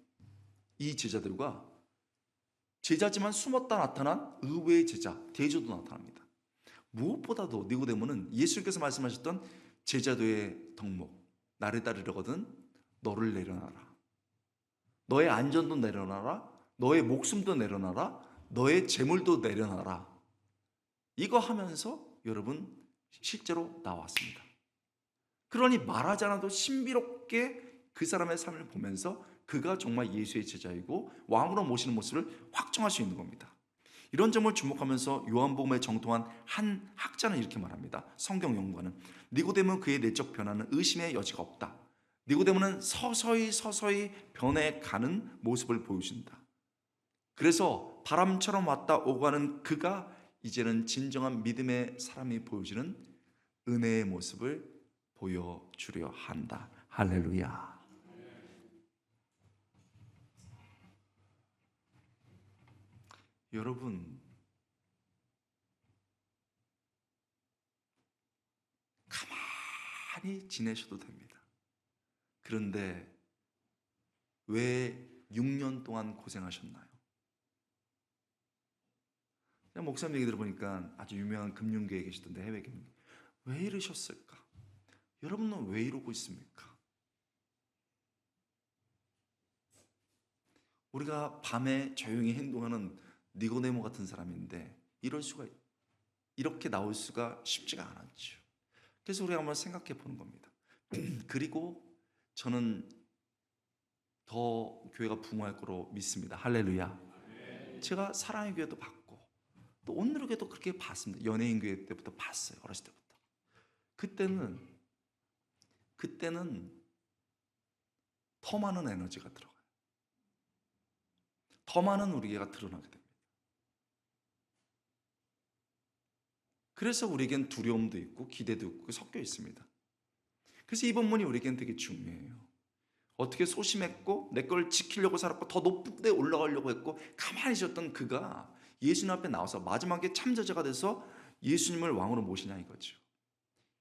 이 제자들과 제자지만 숨었다 나타난 의외의 제자, 대조도 나타납니다. 무엇보다도 니고데모는 예수님께서 말씀하셨던 제자도의 덕목, 나를 따르려거든 너를 내려놔라. 너의 안전도 내려놔라. 너의 목숨도 내려놔라. 너의 재물도 내려놔라. 이거 하면서 여러분 실제로 나왔습니다. 그러니 말하지 않아도 신비롭게 그 사람의 삶을 보면서 그가 정말 예수의 제자이고 왕으로 모시는 모습을 확정할 수 있는 겁니다. 이런 점을 주목하면서 요한복음에 정통한 한 학자는 이렇게 말합니다. 성경 연구가는 니고데모는 그의 내적 변화는 의심의 여지가 없다. 니고데모는 서서히 변해가는 모습을 보여준다. 그래서 바람처럼 왔다 오고 가는 그가 이제는 진정한 믿음의 사람이 보여주는 은혜의 모습을 보여주려 한다. 할렐루야. 여러분 가만히 지내셔도 됩니다. 그런데 왜 6년 동안 고생하셨나요? 목사님 얘기 들어보니까 아주 유명한 금융계에 계시던데 해외 금융. 왜 이러셨을까? 여러분은 왜 이러고 있습니까? 우리가 밤에 조용히 행동하는 니고데모 같은 사람인데 이렇게 나올 수가 쉽지가 않았죠. 그래서 우리가 한번 생각해 보는 겁니다. 그리고 저는 더 교회가 부흥할 거로 믿습니다. 할렐루야. 제가 사랑의 교회도 봤고 또 온누리 교회도 그렇게 봤습니다. 연예인 교회 때부터 봤어요. 어렸을 때부터. 그때는 더 많은 에너지가 들어가요. 더 많은 우리가 드러나게 됩니다. 그래서 우리에겐 두려움도 있고 기대도 있고 섞여 있습니다. 그래서 이 본문이 우리에겐 되게 중요해요. 어떻게 소심했고 내 걸 지키려고 살았고 더 높은 데 올라가려고 했고 가만히 있었던 그가 예수님 앞에 나와서 마지막에 참제자가 돼서 예수님을 왕으로 모시냐 이거죠.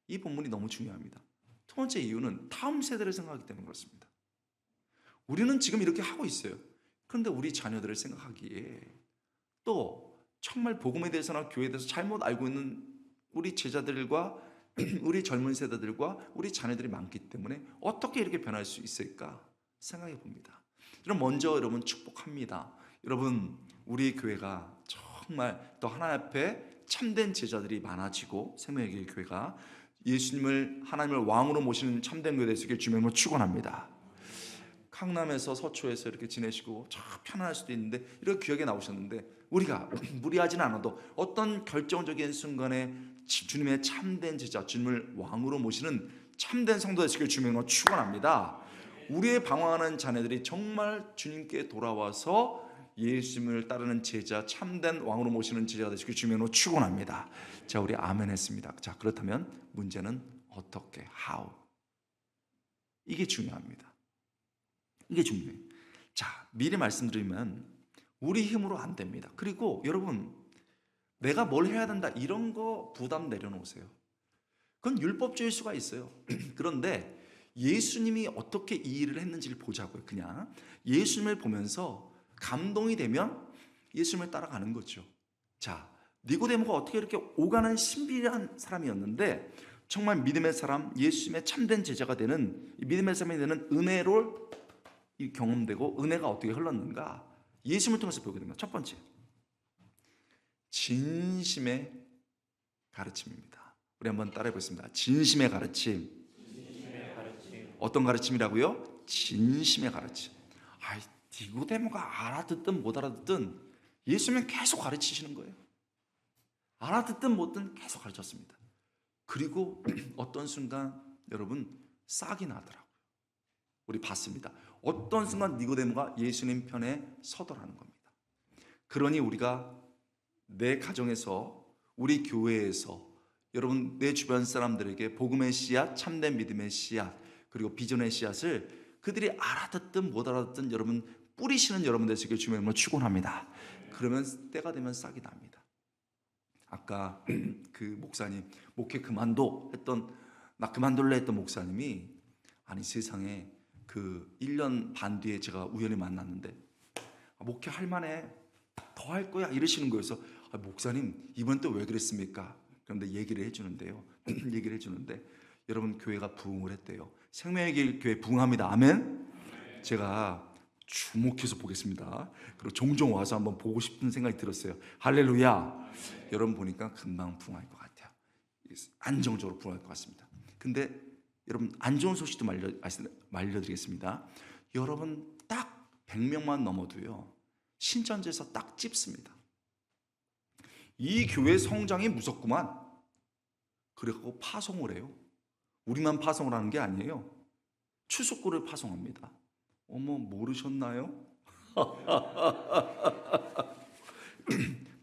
이 본문이 너무 중요합니다. 두 번째 이유는 다음 세대를 생각하기 때문에 그렇습니다. 우리는 지금 이렇게 하고 있어요. 그런데 우리 자녀들을 생각하기에 또 정말 복음에 대해서나 교회에 대해서 잘못 알고 있는 우리 제자들과 우리 젊은 세대들과 우리 자녀들이 많기 때문에 어떻게 이렇게 변할 수 있을까 생각해 봅니다. 여러분, 먼저 여러분 축복합니다. 여러분, 우리 교회가 정말 또 하나님 앞에 참된 제자들이 많아지고 생명의 길 교회가 예수님을 하나님을 왕으로 모시는 참된 교회 되시길 주님으로 축원합니다. 강남에서 서초에서 이렇게 지내시고 참 편안할 수도 있는데 이렇게 귀하게 나오셨는데 우리가 무리하지는 않아도 어떤 결정적인 순간에 주님의 참된 제자, 주님을 왕으로 모시는 참된 성도 되시길 주님으로 축원합니다. 우리의 방황하는 자녀들이 정말 주님께 돌아와서 예수님을 따르는 제자, 참된 왕으로 모시는 제자가 되시길 주님으로 축원합니다. 자, 우리 아멘 했습니다. 자, 그렇다면 문제는 어떻게, how? 이게 중요합니다. 이게 중요해요. 자, 미리 말씀드리면 우리 힘으로 안 됩니다. 그리고 여러분, 내가 뭘 해야 된다 이런 거 부담 내려놓으세요. 그건 율법주의일 수가 있어요. 그런데 예수님이 어떻게 이 일을 했는지를 보자고요. 그냥 예수님을 보면서 감동이 되면 예수님을 따라가는 거죠. 자, 니고데모가 어떻게 이렇게 오가는 신비한 사람이었는데 정말 믿음의 사람, 예수님의 참된 제자가 되는, 믿음의 사람이 되는 은혜로 경험되고 은혜가 어떻게 흘렀는가 예수님을 통해서 보게 됩니다. 첫 번째, 진심의 가르침입니다. 우리 한번 따라해 보겠습니다. 진심의 가르침. 어떤 가르침이라고요? 진심의 가르침. 니고데모가 알아듣든 못 알아듣든 예수님은 계속 가르치시는 거예요. 알아듣든 못든 계속 가르쳤습니다. 그리고 어떤 순간 여러분 싹이 나더라고요. 우리 봤습니다. 어떤 순간 니고데모가 예수님 편에 서더라는 겁니다. 그러니 우리가 내 가정에서, 우리 교회에서, 여러분 내 주변 사람들에게 복음의 씨앗, 참된 믿음의 씨앗, 그리고 비전의 씨앗을 그들이 알아듣든 못 알아듣든 여러분 뿌리시는 여러분 되시길 주님으로 축원합니다. 그러면 때가 되면 싹이 납니다. 아까 그 목사님 목회 그만둬 했던, 나 그만둘래 했던 목사님이 아니 세상에 그 1년 반 뒤에 제가 우연히 만났는데 목회 할 만해, 더 할 거야 이러시는 거여서 목사님 이번 또 왜 그랬습니까? 그런데 얘기를 해주는데요. 얘기를 해주는데 여러분 교회가 부흥을 했대요. 생명의 길 교회 부흥합니다. 아멘. 제가 주목해서 보겠습니다. 그리고 종종 와서 한번 보고 싶은 생각이 들었어요. 할렐루야. 여러분 보니까 금방 부흥할 것 같아요. 안정적으로 부흥할 것 같습니다. 근데 여러분 안 좋은 소식도 말려드리겠습니다. 여러분 딱 100명만 넘어도요 신천지에서 딱 찝습니다. 이 교회 성장이 무섭구만. 그래갖고 파송을 해요. 우리만 파송을 하는 게 아니에요. 추수꾼을 파송합니다. 어머, 모르셨나요?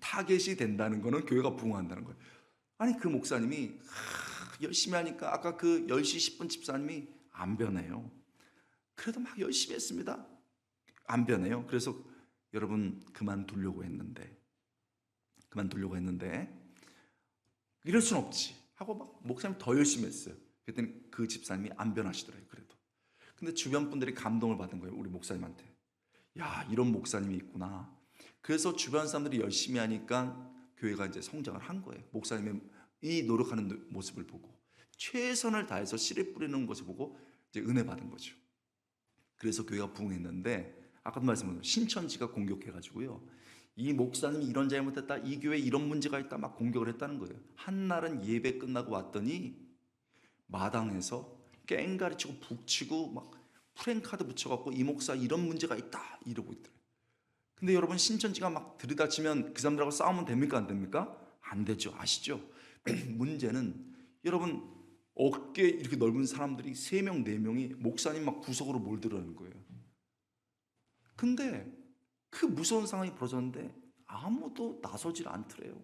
타겟이 된다는 거는 교회가 부흥한다는 거예요. 아니 그 목사님이 열심히 하니까 아까 그 10시 10분 집사님이 안 변해요. 그래도 막 열심히 했습니다. 안 변해요. 그래서 여러분 그만두려고 했는데 이럴 순 없지 하고 막 목사님 더 열심히 했어요. 그랬더니 그 집사님이 안 변하시더라고요. 그래도 근데 주변 분들이 감동을 받은 거예요. 우리 목사님한테. 야, 이런 목사님이 있구나. 그래서 주변 사람들이 열심히 하니까 교회가 이제 성장을 한 거예요. 목사님의 이 노력하는 모습을 보고 최선을 다해서 씨를 뿌리는 것을 보고 이제 은혜 받은 거죠. 그래서 교회가 부흥했는데 아까도 말씀드렸죠. 신천지가 공격해가지고요. 이 목사님이 이런 잘못했다, 이 교회에 이런 문제가 있다 막 공격을 했다는 거예요. 한날은 예배 끝나고 왔더니 마당에서 깽가리치고 북치고 막 프랭카드 붙여갖고 이 목사 이런 문제가 있다 이러고 있더래요. 근데 여러분 신천지가 막 들이닥치면 그 사람들하고 싸우면 됩니까 안 됩니까? 안 되죠. 아시죠? 문제는 여러분 어깨 이렇게 넓은 사람들이 3명 4명이 목사님 막 구석으로 몰두라는 거예요. 근데 그 무서운 상황이 벌어졌는데 아무도 나서질 않더래요.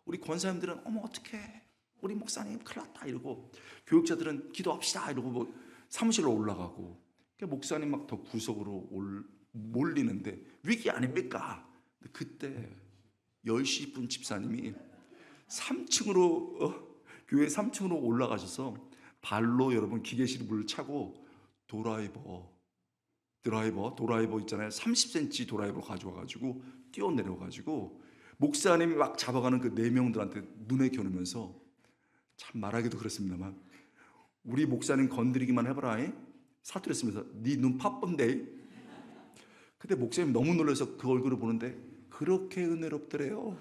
우리 권사님들은 어머 어떡해 우리 목사님 큰일 났다 이러고, 교육자들은 기도합시다 이러고 뭐 사무실로 올라가고, 그러니까 목사님 막 더 구석으로 몰리는데 위기 아닙니까? 그때 10시 10분 집사님이 3층으로 교회 3층으로 올라가셔서 발로 여러분 기계실 물을 차고 드라이버 있잖아요. 30cm 드라이버 가져와가지고 뛰어내려가지고 목사님이 막 잡아가는 그 4명들한테 눈에 겨누면서, 참 말하기도 그렇습니다만, 우리 목사님 건드리기만 해봐라 사투리 쓰면서 네 눈 파뻔데. 근데 목사님 너무 놀라서 그 얼굴을 보는데 그렇게 은혜롭더래요.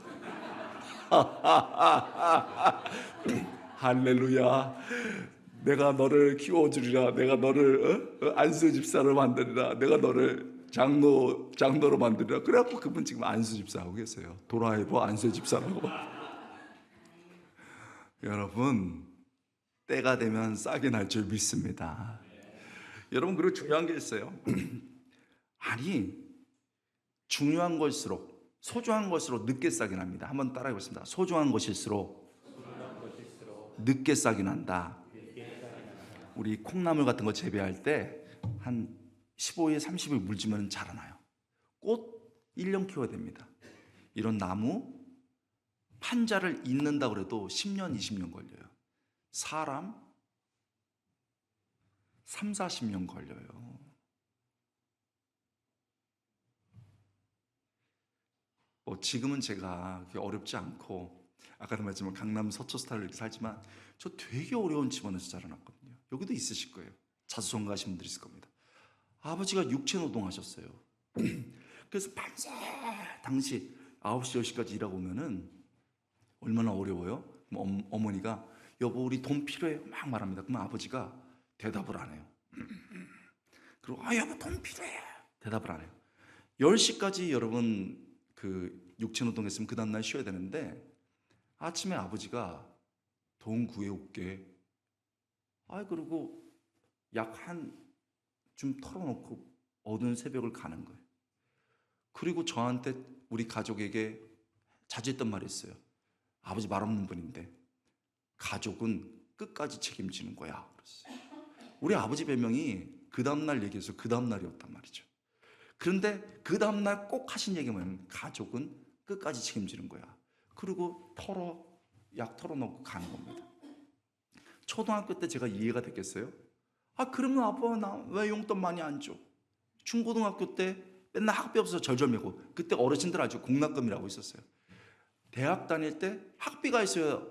할렐루야. 내가 너를 키워주리라. 내가 너를 안수 집사로 만들리라. 내가 너를 장로로 만들리라. 그래갖고 그분 지금 안수 집사 하고 계세요. 도라이버 안수 집사라고. 여러분, 때가 되면 싹이 날 줄 믿습니다. 여러분, 그리고 중요한 게 있어요. 아니, 중요한 것일수록, 소중한 것일수록 늦게 싹이 납니다. 한번 따라해 보겠습니다. 소중한 것일수록 늦게 싹이 난다. 우리 콩나물 같은 거 재배할 때 한 15일, 30일 물주면 자라나요. 꽃 1년 키워야 됩니다. 이런 나무 판자를 잇는다 그래도 10년, 20년 걸려요. 사람 3, 40년 걸려요. 지금은 제가 어렵지 않고, 아까도 말했지만 강남 서초 스타일로 이렇게 살지만 저 되게 어려운 집안에서 자라났거든요. 여기도 있으실 거예요. 자수성가 하신 분들 있을 겁니다. 아버지가 육체노동 하셨어요. 그래서 밤새 당시 9시, 10시까지 일하고 오면은 얼마나 어려워요? 어머니가 여보 우리 돈 필요해요 막 말합니다. 그러면 아버지가 대답을 안 해요. 그리고 여보 돈 필요해 대답을 안 해요. 10시까지 여러분 그 육체노동 했으면 그 다음날 쉬어야 되는데, 아침에 아버지가 돈 구해올게. 그리고 약 한 좀 털어놓고 어두운 새벽을 가는 거예요. 그리고 저한테, 우리 가족에게 자주 했던 말이 있어요. 아버지 말 없는 분인데 가족은 끝까지 책임지는 거야 그랬어요. 우리 아버지 별명이 그 다음날 얘기해서 그 다음날이었단 말이죠. 그런데 그 다음날 꼭 하신 얘기가 뭐냐면 가족은 끝까지 책임지는 거야. 그리고 약 털어놓고 가는 겁니다. 초등학교 때 제가 이해가 됐겠어요? 그러면 아빠 나 왜 용돈 많이 안 줘? 중고등학교 때 맨날 학비 없어서 절절 매고, 그때 어르신들 아주 공납금이라고 있었어요. 대학 다닐 때 학비가 있어야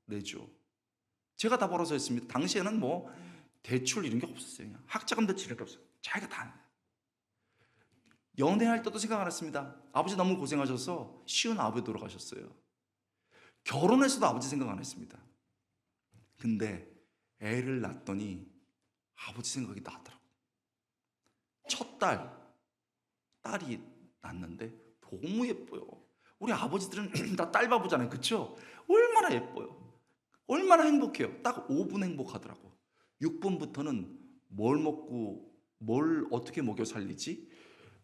내죠. 제가 다 벌어서 했습니다. 당시에는 뭐 대출 이런 게 없었어요. 그냥 학자금 대출 이런 게 없어요. 자기가 다. 연애할 때도 생각 안 했습니다. 아버지 너무 고생하셔서 쉬운 아버지 돌아가셨어요. 결혼해서도 아버지 생각 안 했습니다. 근데 애를 낳았더니 아버지 생각이 나더라고요. 첫 딸이 낳았는데 너무 예뻐요. 우리 아버지들은 다 딸 바보잖아요. 그렇죠? 얼마나 예뻐요. 얼마나 행복해요. 딱 5분 행복하더라고. 6분부터는 뭘 먹고 뭘 어떻게 먹여 살리지?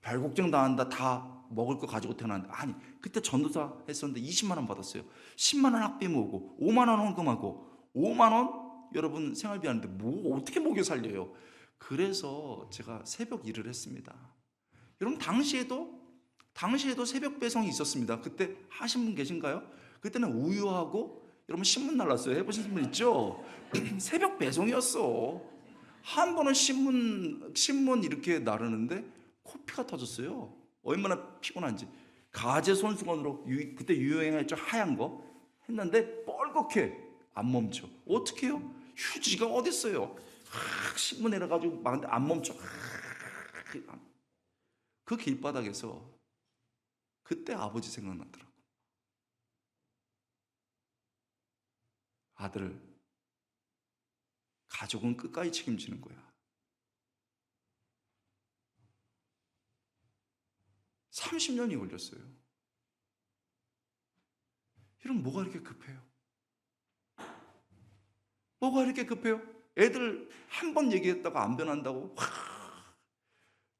별 걱정 다 한다. 다 먹을 거 가지고 태어났는데, 아니 그때 전도사 했었는데 20만 원 받았어요. 10만 원 학비 모으고 5만 원 헌금하고 5만 원 여러분 생활비 하는데 뭐 어떻게 먹여 살려요? 그래서 제가 새벽 일을 했습니다. 여러분 당시에도 새벽 배송이 있었습니다. 그때 하신 분 계신가요? 그때는 우유하고 여러분 신문 날랐어요. 해보신 분 있죠? 새벽 배송이었어. 한 번은 신문 이렇게 나르는데 코피가 터졌어요. 얼마나 피곤한지. 가제 손수건으로 그때 유행했죠. 하얀 거 했는데 뻘겋게 안 멈춰. 어떻게 해요? 휴지가 어딨어요? 신문 내려가지고 막 안 멈춰. 그 길바닥에서 그때 아버지 생각나더라고. 아들, 가족은 끝까지 책임지는 거야. 30년이 걸렸어요. 여러분 뭐가 이렇게 급해요? 뭐가 이렇게 급해요? 애들 한 번 얘기했다고 안 변한다고?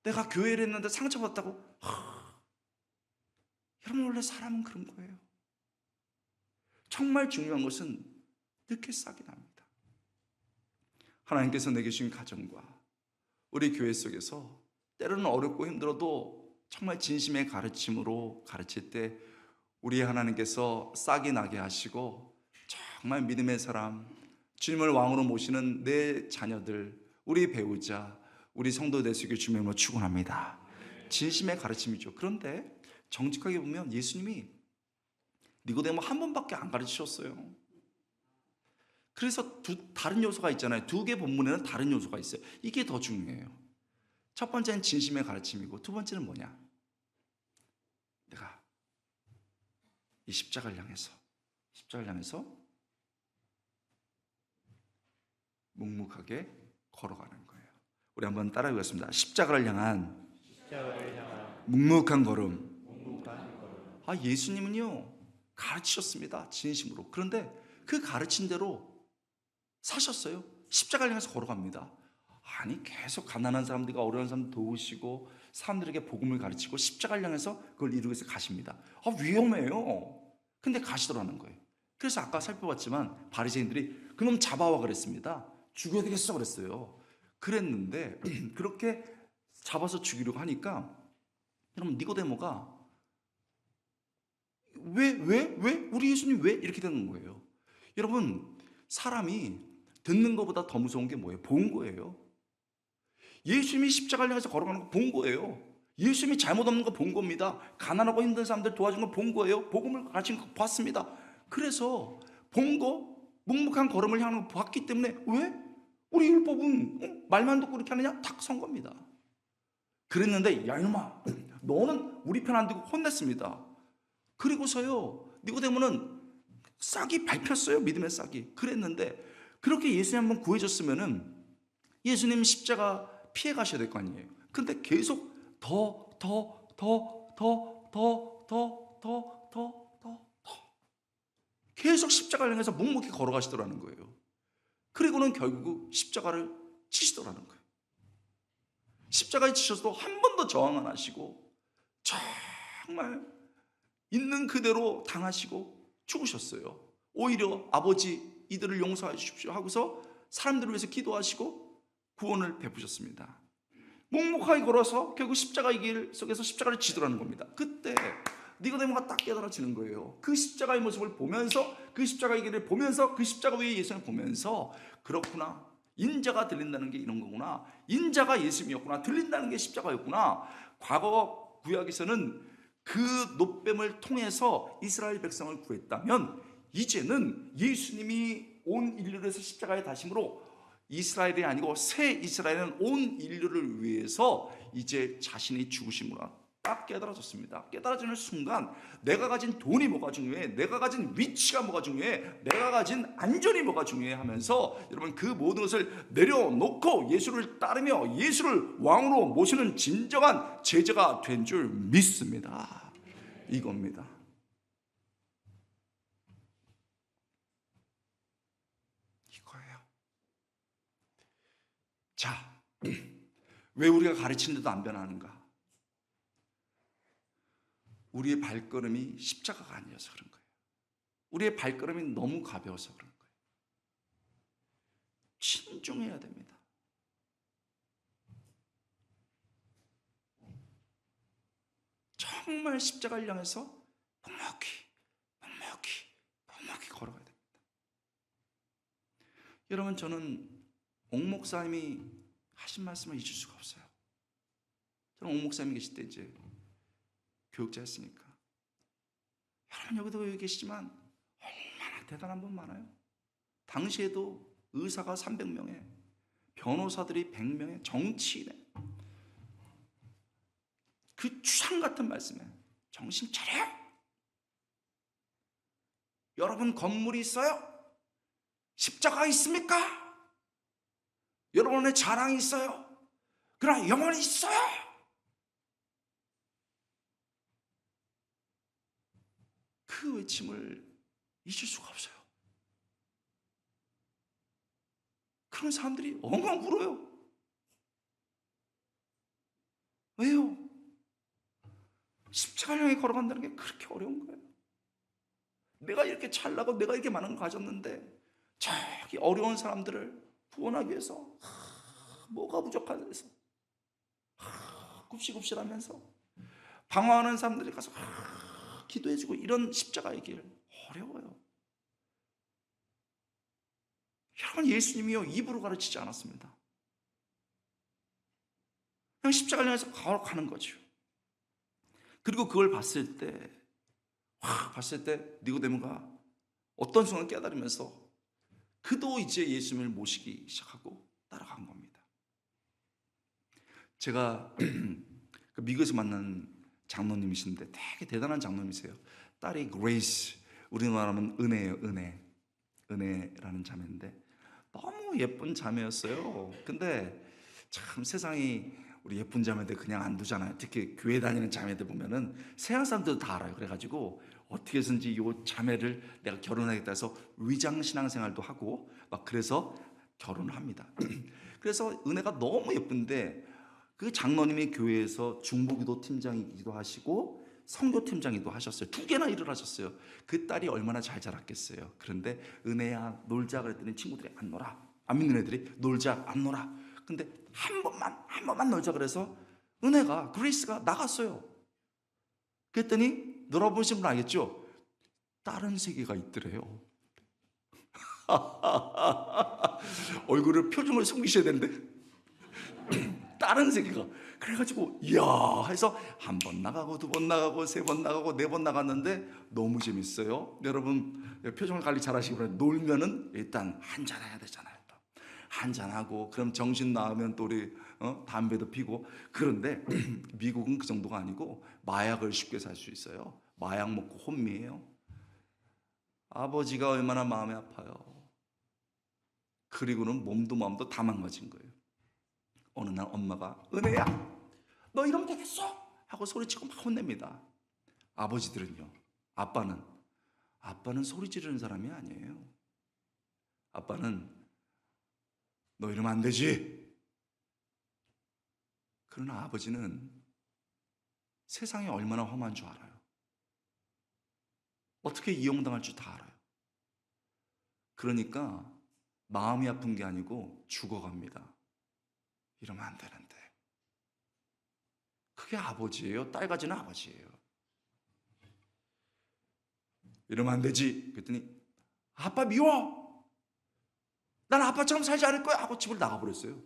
내가 교회를 했는데 상처받았다고? 여러분 원래 사람은 그런 거예요. 정말 중요한 것은 늦게 싹이 납니다. 하나님께서 내게 주신 가정과 우리 교회 속에서 때로는 어렵고 힘들어도 정말 진심의 가르침으로 가르칠 때 우리 하나님께서 싹이 나게 하시고 정말 믿음의 사람, 주님을 왕으로 모시는 내 자녀들, 우리 배우자, 우리 성도 되시길 주님으로 축원합니다. 진심의 가르침이죠. 그런데 정직하게 보면 예수님이 니고데모 한 번밖에 안 가르치셨어요. 그래서 다른 요소가 있잖아요. 두 개 본문에는 다른 요소가 있어요. 이게 더 중요해요. 첫 번째는 진심의 가르침이고, 두 번째는 뭐냐? 내가 이 십자가를 향해서 묵묵하게 걸어가는 거예요. 우리 한번 따라 하겠습니다. 십자가를 향한 묵묵한 걸음. 예수님은요 가르치셨습니다. 진심으로. 그런데 그 가르친 대로 사셨어요. 십자가를 향해서 걸어갑니다. 아니, 계속 가난한 사람들과 어려운 사람들 도우시고 사람들에게 복음을 가르치고 십자가를 향해서 그걸 이루기 위해서 가십니다. 위험해요. 근데 가시더라는 거예요. 그래서 아까 살펴봤지만 바리새인들이 그놈 잡아와 그랬습니다. 죽여야 되겠어 그랬어요. 그랬는데 그렇게 잡아서 죽이려고 하니까 여러분, 니고데모가 왜 우리 예수님 왜 이렇게 되는 거예요? 여러분, 사람이 듣는 것보다 더 무서운 게 뭐예요? 본 거예요. 예수님이 십자가를 향해서 걸어가는 거 본 거예요. 예수님이 잘못 없는 거 본 겁니다. 가난하고 힘든 사람들 도와준 거 본 거예요. 복음을 가르친 거 봤습니다. 그래서 본 거, 묵묵한 걸음을 향하는 거 봤기 때문에 왜? 우리 율법은 말만 듣고 그렇게 하느냐? 탁 선 겁니다. 그랬는데 야 이놈아, 너는 우리 편 안 들고 혼냈습니다. 그리고서요 니고데모는 싹이 밟혔어요. 믿음의 싹이. 그랬는데 그렇게 예수님 한번 구해줬으면은 예수님 십자가 피해 가셔야 될 거 아니에요. 근데 계속 더 계속 십자가를 향해서 묵묵히 걸어가시더라는 거예요. 그리고는 결국 십자가를 치시더라는 거예요. 십자가에 치셔서도 한 번도 저항 안 하시고 정말 있는 그대로 당하시고 죽으셨어요. 오히려 아버지 이들을 용서해 주십시오 하고서 사람들을 위해서 기도하시고 구원을 베푸셨습니다. 묵묵하게 걸어서 결국 십자가의 길 속에서 십자가를 지더라는 겁니다. 그때 니고데모가 딱 깨달아지는 거예요. 그 십자가의 모습을 보면서, 그 십자가의 길을 보면서, 그 십자가 위에 예수님을 보면서, 그렇구나, 인자가 들린다는 게 이런 거구나, 인자가 예수님이었구나, 들린다는 게 십자가였구나. 과거 구약에서는 그 노뱀을 통해서 이스라엘 백성을 구했다면 이제는 예수님이 온 인류를 위해서 십자가에 다심으로 이스라엘이 아니고 새 이스라엘은 온 인류를 위해서 이제 자신이 죽으심으로 딱 깨달아졌습니다. 깨달아지는 순간 내가 가진 돈이 뭐가 중요해, 내가 가진 위치가 뭐가 중요해, 내가 가진 안전이 뭐가 중요해 하면서 여러분 그 모든 것을 내려놓고 예수를 따르며 예수를 왕으로 모시는 진정한 제자가 된 줄 믿습니다. 이겁니다. 이거예요. 자, 왜 우리가 가르치는데도 안 변하는가? 우리의 발걸음이 십자가가 아니어서 그런 거예요. 우리의 발걸음이 너무 가벼워서 그런 거예요. 신중해야 됩니다. 정말 십자가를 향해서 묵묵히 걸어가야 됩니다. 여러분, 저는 옥 목사님이 하신 말씀을 잊을 수가 없어요. 저는 옥 목사님이 계실 때 이제 교육자였으니까. 여러분 여기도 여기 계시지만 얼마나 대단한 분 많아요. 당시에도 의사가 300명에 변호사들이 100명에 정치인에 그 추상 같은 말씀에 정신 차려. 여러분 건물이 있어요? 십자가 있습니까? 여러분의 자랑이 있어요? 그러나 영혼이 있어요? 그 외침을 잊을 수가 없어요. 그런 사람들이 엉엉 울어요. 왜요? 십자가를 향해 걸어간다는 게 그렇게 어려운 거예요. 내가 이렇게 잘나고 내가 이렇게 많은 걸 가졌는데 저기 어려운 사람들을 구원하기 위해서 뭐가 부족하면서 굽시굽시하면서 방황하는 사람들이 가서 기도해주고 이런 십자가의 길 어려워요. 여러분, 예수님이요 입으로 가르치지 않았습니다. 그냥 십자가를 향해서 걸어가는 거죠. 그리고 그걸 봤을 때 니고데모가 어떤 순간 깨달으면서 그도 이제 예수님을 모시기 시작하고 따라간 겁니다. 제가 그 미국에서 만난 장로님이신데 되게 대단한 장로님이세요. 딸이 그레이스, 우리나라는 은혜예요. 은혜라는 자매인데 너무 예쁜 자매였어요. 근데 참 세상이 우리 예쁜 자매들 그냥 안 두잖아요. 특히 교회 다니는 자매들 보면은 세상 사람들도 다 알아요. 그래가지고 어떻게 해서든지 이 자매를 내가 결혼하겠다 해서 위장 신앙생활도 하고 막 그래서 결혼을 합니다. 그래서 은혜가 너무 예쁜데 그 장로님이 교회에서 중보기도 팀장이기도 하시고 선교팀장이기도 하셨어요. 2개나 일을 하셨어요. 그 딸이 얼마나 잘 자랐겠어요. 그런데 은혜야 놀자 그랬더니 친구들이 안 놀아. 안 믿는 애들이 놀자 안 놀아. 근데 한 번만 놀자 그래서 은혜가 그레이스가 나갔어요. 그랬더니 놀아보신 분 알겠죠? 다른 세계가 있더래요. 얼굴을 표정을 숨기셔야 되는데 다른 세계가. 그래가지고 이야 해서 한 번 나가고 2번 나가고 3번 나가고 4번 나갔는데 너무 재밌어요. 여러분 표정을 관리 잘 하시기 바랍니다. 놀면은 일단 한잔 해야 되잖아요. 또 한잔하고 그럼 정신 나오면 또 우리 담배도 피고. 그런데 미국은 그 정도가 아니고 마약을 쉽게 살 수 있어요. 마약 먹고 혼미해요. 아버지가 얼마나 마음이 아파요. 그리고는 몸도 마음도 다 망가진 거예요. 어느 날 엄마가 은혜야 너 이러면 되겠어? 하고 소리치고 막 혼냅니다. 아버지들은요, 아빠는 소리 지르는 사람이 아니에요. 아빠는 너 이러면 안 되지. 그러나 아버지는 세상이 얼마나 험한 줄 알아요. 어떻게 이용당할 줄 다 알아요. 그러니까 마음이 아픈 게 아니고 죽어갑니다. 이러면 안 되는데. 그게 아버지예요. 딸 가지는 아버지예요. 이러면 안 되지. 그랬더니 아빠 미워. 난 아빠처럼 살지 않을 거야 하고 집을 나가버렸어요.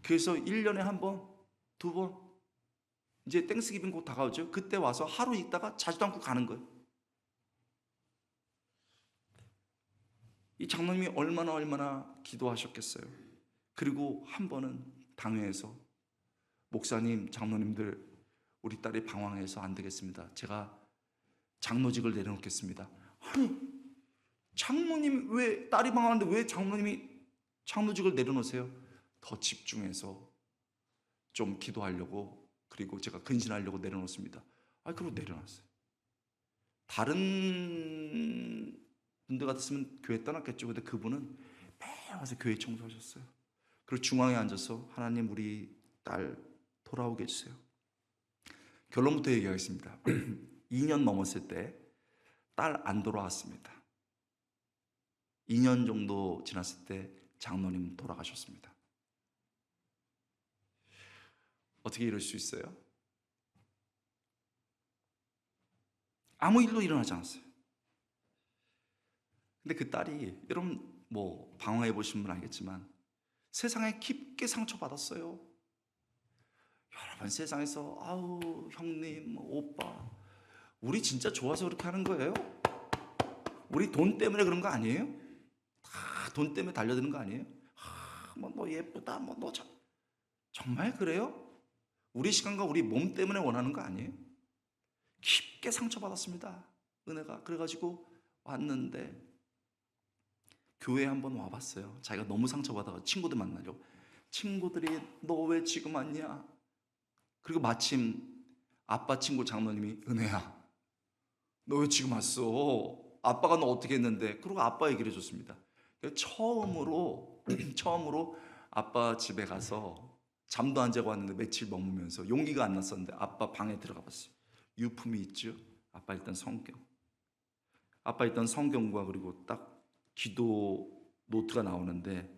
그래서 1년에 한 번, 2번, 이제 땡스기빙 곧 다가오죠. 그때 와서 하루 있다가 자지도 않고 가는 거예요. 이 장로님이 얼마나 기도하셨겠어요. 그리고 한 번은 당회에서 목사님, 장로님들 우리 딸이 방황해서 안 되겠습니다. 제가 장로직을 내려놓겠습니다. 아니 장로님 왜 딸이 방황하는데 왜 장로님이 장로직을 내려놓으세요? 더 집중해서 좀 기도하려고 그리고 제가 근신하려고 내려놓습니다. 그리고 내려놨어요. 다른 분들 같았으면 교회 떠났겠죠. 근데 그분은 매일 와서 교회 청소하셨어요. 그리고 중앙에 앉아서 하나님 우리 딸 돌아오게 해주세요. 결론부터 얘기하겠습니다. 2년 넘었을 때 딸 안 돌아왔습니다. 2년 정도 지났을 때 장로님 돌아가셨습니다. 어떻게 이럴 수 있어요? 아무 일도 일어나지 않았어요. 근데 그 딸이 여러분 뭐 방황해 보신 분 알겠지만 세상에 깊게 상처받았어요. 여러분 세상에서 아우 형님 오빠 우리 진짜 좋아서 그렇게 하는 거예요? 우리 돈 때문에 그런 거 아니에요? 다 돈 때문에 달려드는 거 아니에요? 뭐 너 예쁘다 뭐 너 정말 그래요? 우리 시간과 우리 몸 때문에 원하는 거 아니에요? 깊게 상처받았습니다. 은혜가. 그래가지고 왔는데 교회에 한번 와봤어요. 자기가 너무 상처받아서 친구들 만나려고. 친구들이 너 왜 지금 왔냐? 그리고 마침 아빠 친구 장로님이 은혜야 너 왜 지금 왔어? 아빠가 너 어떻게 했는데? 그리고 아빠 얘기를 해줬습니다. 처음으로 아빠 집에 가서 잠도 안 자고 왔는데 며칠 머무면서 용기가 안 났었는데 아빠 방에 들어가 봤어요. 유품이 있죠. 아빠 일단 성경과 그리고 딱 기도 노트가 나오는데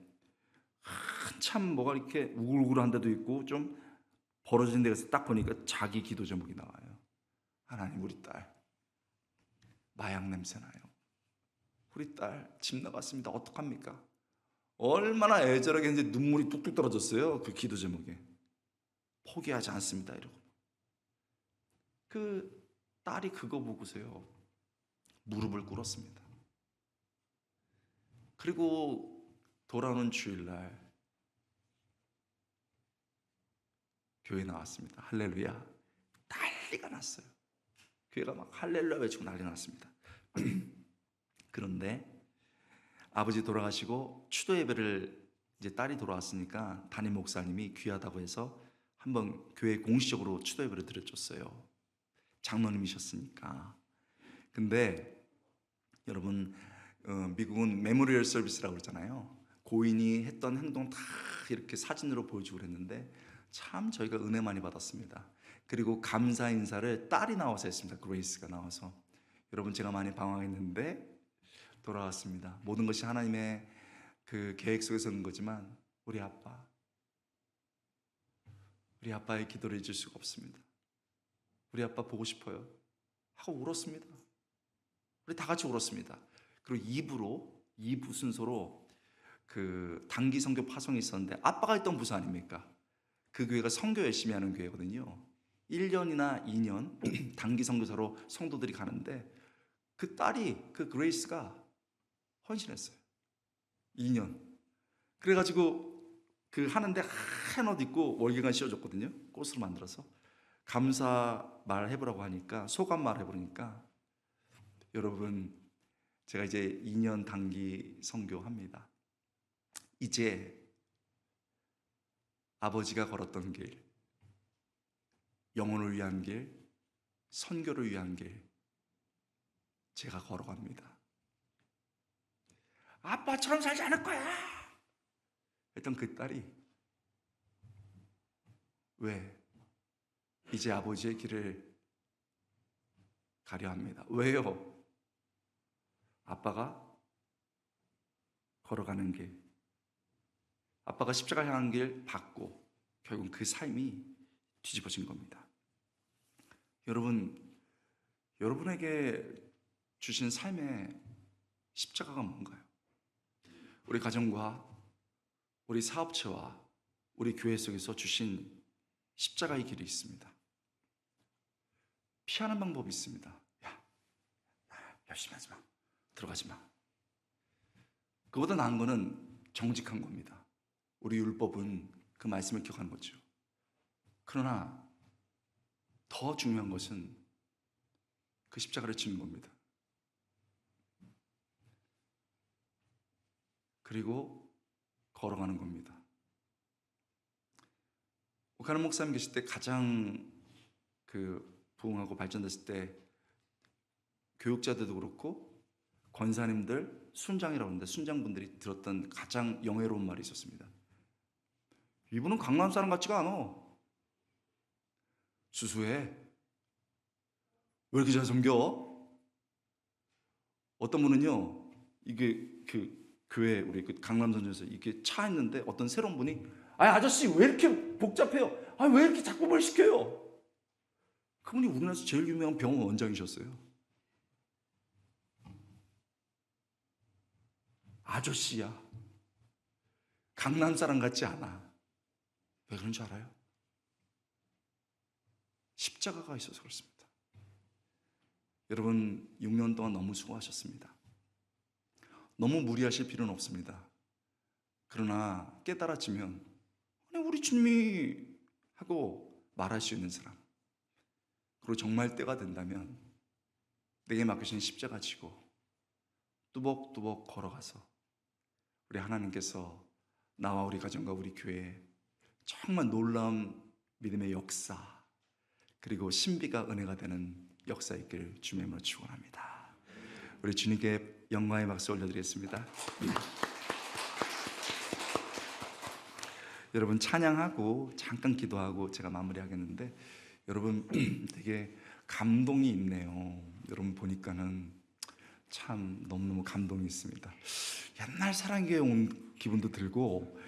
한참 뭐가 이렇게 우글우글한 데도 있고 좀 벌어진 데 가서 딱 보니까 자기 기도 제목이 나와요. 하나님, 우리 딸 마약 냄새 나요. 우리 딸 집 나갔습니다. 어떡합니까? 얼마나 애절하게 이제 눈물이 뚝뚝 떨어졌어요. 그 기도 제목에. 포기하지 않습니다. 이러고. 그 딸이 그거 보고서요. 무릎을 꿇었습니다. 그리고 돌아오는 주일날 교회 나왔습니다. 할렐루야. 난리가 났어요. 교회가 막 할렐루야 외치고 난리가 났습니다. 그런데 아버지 돌아가시고 추도 예배를 이제 딸이 돌아왔으니까 담임 목사님이 귀하다고 해서 한번 교회 공식적으로 추도 예배를 드려줬어요. 장로님이셨으니까. 근데 여러분, 미국은 메모리얼 서비스라고 그러잖아요. 고인이 했던 행동 다 이렇게 사진으로 보여주고 그랬는데 참 저희가 은혜 많이 받았습니다. 그리고 감사 인사를 딸이 나와서 했습니다. 그레이스가 나와서. 여러분, 제가 많이 방황했는데 돌아왔습니다. 모든 것이 하나님의 그 계획 속에서 온 거지만 우리 아빠의 기도를 잊을 수가 없습니다. 우리 아빠 보고 싶어요 하고 울었습니다. 우리 다 같이 울었습니다. 그리고 2부 순서로 그 단기 선교 파송이 있었는데 아빠가 있던 부서 아닙니까? 그 교회가 선교 열심히 하는 교회거든요. 1년이나 2년 단기 선교사로 성도들이 가는데 그 딸이, 그 그레이스가 헌신했어요. 2년. 그래가지고 그 하는데 하얀 옷 입고 월계관 씌워줬거든요. 꽃으로 만들어서. 감사 말 해보라고 하니까, 소감 말 해보니까, 여러분, 제가 이제 2년 단기 선교합니다. 이제 아버지가 걸었던 길, 영혼을 위한 길, 선교를 위한 길, 제가 걸어갑니다. 아빠처럼 살지 않을 거야! 했던 그 딸이, 왜? 이제 아버지의 길을 가려 합니다. 왜요? 아빠가 걸어가는 길, 아빠가 십자가 향한 길 받고 결국 그 삶이 뒤집어진 겁니다. 여러분, 여러분에게 주신 삶의 십자가가 뭔가요? 우리 가정과 우리 사업체와 우리 교회 속에서 주신 십자가의 길이 있습니다. 피하는 방법이 있습니다. 야, 열심히 하지 마. 들어가지 마. 그보다 나은 거는 정직한 겁니다. 우리 율법은 그 말씀을 기억하는 거죠. 그러나 더 중요한 것은 그 십자가를 지는 겁니다. 그리고 걸어가는 겁니다. 오카노 목사님 계실 때 가장 그 부흥하고 발전됐을 때 교육자들도 그렇고 권사님들, 순장이라고 하는데 순장분들이 들었던 가장 영예로운 말이 있었습니다. 이분은 강남 사람 같지가 않아. 수수해. 왜 이렇게 잘 섬겨? 어떤 분은요, 이게 그 교회 우리 그 강남선전에서 이렇게 차 있는데 어떤 새로운 분이, 아저씨 왜 이렇게 복잡해요? 왜 이렇게 자꾸 뭘 시켜요? 그분이 우리나라에서 제일 유명한 병원 원장이셨어요. 아저씨야. 강남 사람 같지 않아. 왜 그런 줄 알아요? 십자가가 있어서 그렇습니다. 여러분, 6년 동안 너무 수고하셨습니다. 너무 무리하실 필요는 없습니다. 그러나 깨달아지면 우리 주님이 하고 말할 수 있는 사람, 그리고 정말 때가 된다면 내게 맡기신 십자가 지고 뚜벅뚜벅 걸어가서 우리 하나님께서 나와 우리 가정과 우리 교회에 정말 놀라운 믿음의 역사, 그리고 신비가 은혜가 되는 역사 있기를 주님의 이름으로 축원합니다. 우리 주님께 영광의 박수 올려드리겠습니다. 여러분, 찬양하고 잠깐 기도하고 제가 마무리하겠는데, 여러분 되게 감동이 있네요. 여러분 보니까는 참 너무너무 감동이 있습니다. 옛날 사랑교회 온 기분도 들고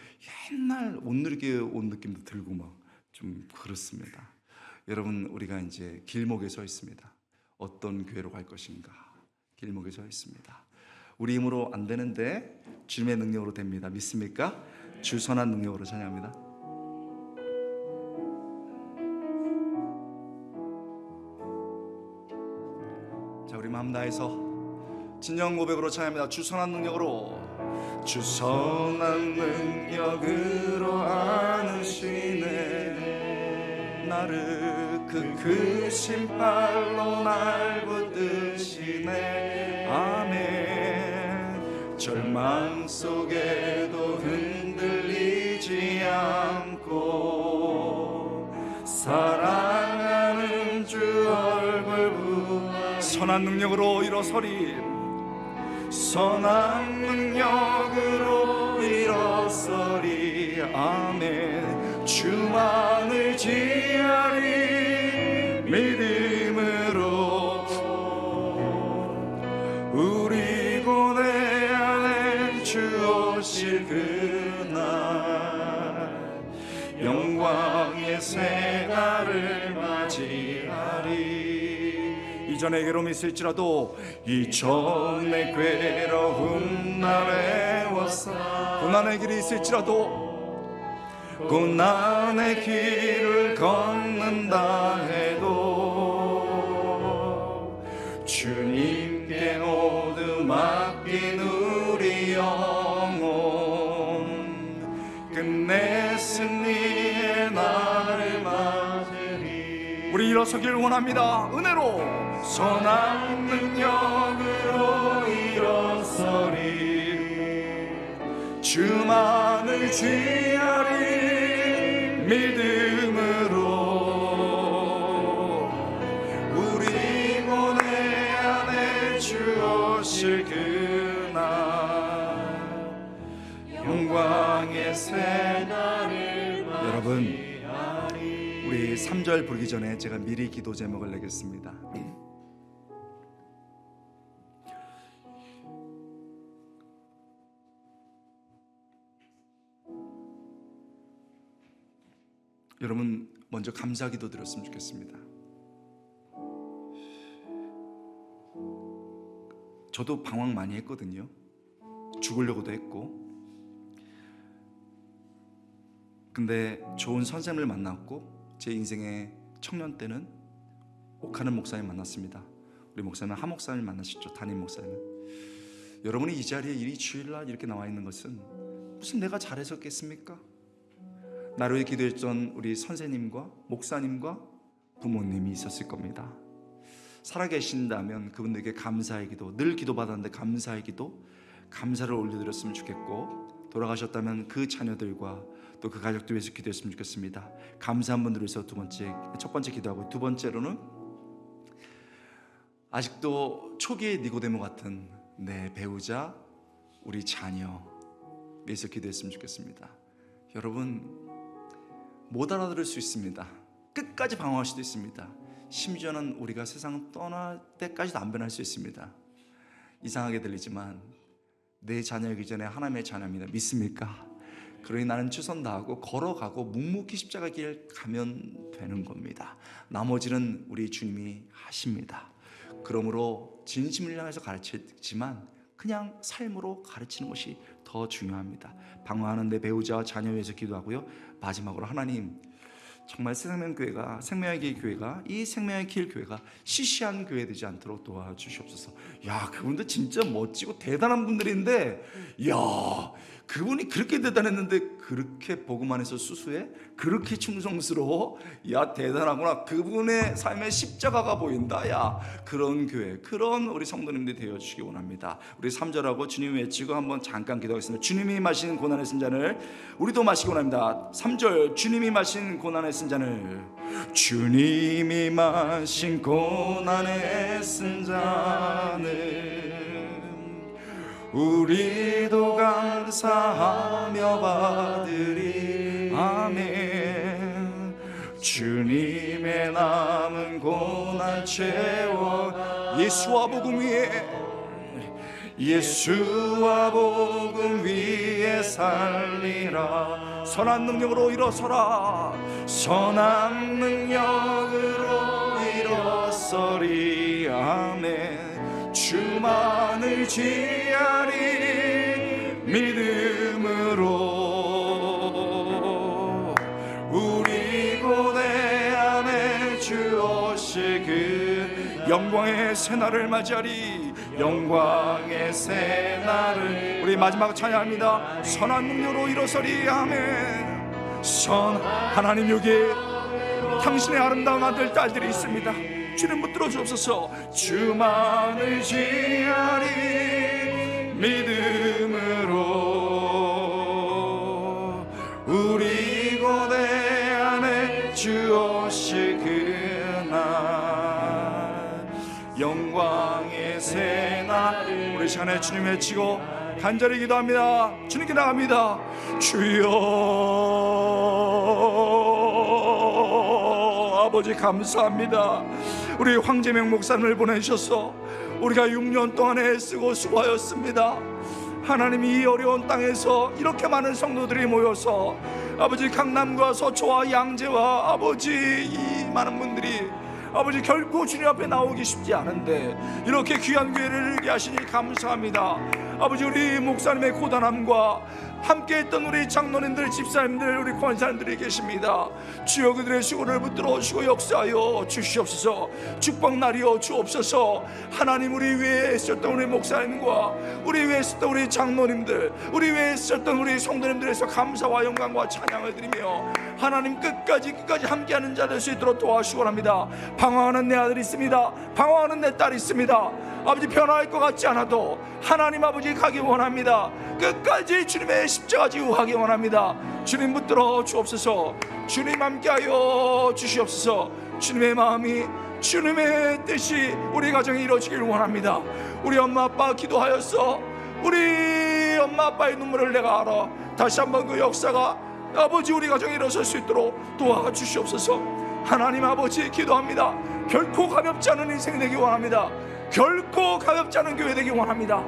옛날 온누리교회 온 느낌도 들고 막 좀 그렇습니다. 여러분, 우리가 이제 길목에 서 있습니다. 어떤 교회로 갈 것인가? 길목에 서 있습니다. 우리 힘으로 안 되는데 주님의 능력으로 됩니다. 믿습니까? 주 선한 능력으로 찬양합니다. 자, 우리 마음 다해서 진정 고백으로 찬양합니다. 주 선한 능력으로, 주 선한 능력으로 안으시네. 나를 그 크신 팔로 날 붙드시네. 아멘. 절망 속에도 흔들리지 않고 사랑하는 주 얼굴 보아 선한 능력으로 일어서리. 선한 능력으로 일어서리. 아멘. 주만을 지하리 믿음으로 우리 고뇌 안에 주 오실 그날 영광의 새날을 맞이하리. 이전에 괴로움이 있을지라도 이전에 괴로움 날 외웠어. 고난의 길이 있을지라도 고난의 길을 걷는다 해도 주님께 모두 맡긴 우리 영혼 끝내 승리의 날을 맞으리. 우리 일어서길 원합니다. 은혜로 선한 능력으로 일어서리. 주만을 지하리 믿음으로 우리 고뇌 안에 주 오실 그날 영광의 새날을 맞이하리. 여러분, 우리 3절 부르기 전에 제가 미리 기도 제목을 내겠습니다. 여러분, 먼저 감사 기도 드렸으면 좋겠습니다. 저도 방황 많이 했거든요. 죽으려고도 했고. 근데 좋은 선생님을 만났고 제 인생의 청년 때는 옥하는 목사님 만났습니다. 우리 목사님은 하 목사님 만나셨죠. 담임 목사님. 여러분이 이 자리에 이 주일날 이렇게 나와 있는 것은 무슨 내가 잘해서겠습니까? 나를 위해 기도했던 우리 선생님과 목사님과 부모님이 있었을 겁니다. 살아계신다면 그분들에게 감사의 기도, 늘 기도받았는데 감사의 기도, 감사를 올려드렸으면 좋겠고, 돌아가셨다면 그 자녀들과 또 그 가족들 위해서 기도했으면 좋겠습니다. 감사한 분들을 위해서 첫 번째 기도하고, 두 번째로는 아직도 초기의 니고데모 같은 내 배우자, 우리 자녀 위해서 기도했으면 좋겠습니다. 여러분, 못 알아들을 수 있습니다. 끝까지 방황할 수도 있습니다. 심지어는 우리가 세상 떠날 때까지도 안 변할 수 있습니다. 이상하게 들리지만 내 자녀이기 전에 하나님의 자녀입니다. 믿습니까? 그러니 나는 최선 다하고 걸어가고 묵묵히 십자가 길 가면 되는 겁니다. 나머지는 우리 주님이 하십니다. 그러므로 진심을 향해서 가르치지만 그냥 삶으로 가르치는 것이 더 중요합니다. 방황하는 내 배우자와 자녀 위해서 기도하고요. 마지막으로 하나님, 정말 생명교회가, 생명의 길 교회가, 이 생명의 길 교회가 시시한 교회 되지 않도록 도와주시옵소서. 야, 그분들 진짜 멋지고 대단한 분들인데, 야, 그분이 그렇게 대단했는데 그렇게 복음 안에서 수수해? 그렇게 충성스러워? 야, 대단하구나. 그분의 삶의 십자가가 보인다. 야, 그런 교회, 그런 우리 성도님들이 되어주시기 원합니다. 우리 3절하고 주님 외치고 한번 잠깐 기도하겠습니다. 주님이 마신 고난의 쓴 잔을 우리도 마시기 원합니다. 3절, 주님이 마신 고난의 쓴 잔을, 주님이 마신 고난의 쓴 잔을 우리도 감사하며 받으리. 아멘. 주님의 남은 고난 채워 예수와 복음 위에, 예수와 복음 위에 살리라. 선한 능력으로 일어서라. 선한 능력으로 일어서리. 아멘. 주만을 의지하리. 믿음으로 우리 고대 안에 주 오실 그 영광의 새날을 맞이하리. 영광의 새날을. 우리 마지막 찬양합니다. 선한 능력으로 일어서리. 아멘. 하나님, 여기 당신의 아름다운 아들 딸들이 있습니다. 주님 붙들어 주옵소서. 주만을 의지하리. 믿음으로 우리 고대 안에 주 오실 그날 영광의 새날. 우리 시간에 주님 외치고 간절히 기도합니다. 주님께 나갑니다. 주여, 아버지 감사합니다. 우리 황재명 목사님을 보내셔서 우리가 6년 동안에 애쓰고 수고하였습니다. 하나님, 이 어려운 땅에서 이렇게 많은 성도들이 모여서 아버지 강남과 서초와 양재와 아버지 이 많은 분들이 아버지 결코 주님 앞에 나오기 쉽지 않은데 이렇게 귀한 기회를 이루게 하시니 감사합니다. 아버지, 우리 목사님의 고단함과 함께 했던 우리 장로님들, 집사님들, 우리 권사님들이 계십니다. 주여, 그들의 수고를 붙들어 주시고 역사하여 주시옵소서. 축복날이여 주옵소서. 하나님, 우리 위에 있었던 우리 목사님과 우리 위에 있었던 우리 장로님들, 우리 위에 있었던 우리 성도님들에서 감사와 영광과 찬양을 드리며 하나님 끝까지 함께하는 자 될 수 있도록 도와주시기 바랍니다. 방황하는 내 아들이 있습니다. 방황하는 내 딸이 있습니다. 아버지, 변화할 것 같지 않아도 하나님 아버지 가기 원합니다. 끝까지 주님의 십자가 지고 가기 원합니다. 주님 붙들어 주옵소서. 주님 함께하여 주시옵소서. 주님의 마음이, 주님의 뜻이 우리 가정에 이루어지길 원합니다. 우리 엄마 아빠 기도하였어. 우리 엄마 아빠의 눈물을 내가 알아. 다시 한번 그 역사가 아버지 우리 가정에 일어설 수 있도록 도와주시옵소서. 하나님 아버지 기도합니다. 결코 가볍지 않은 인생이 되기 원합니다. 결코 가볍지 않은 교회 되기 원합니다.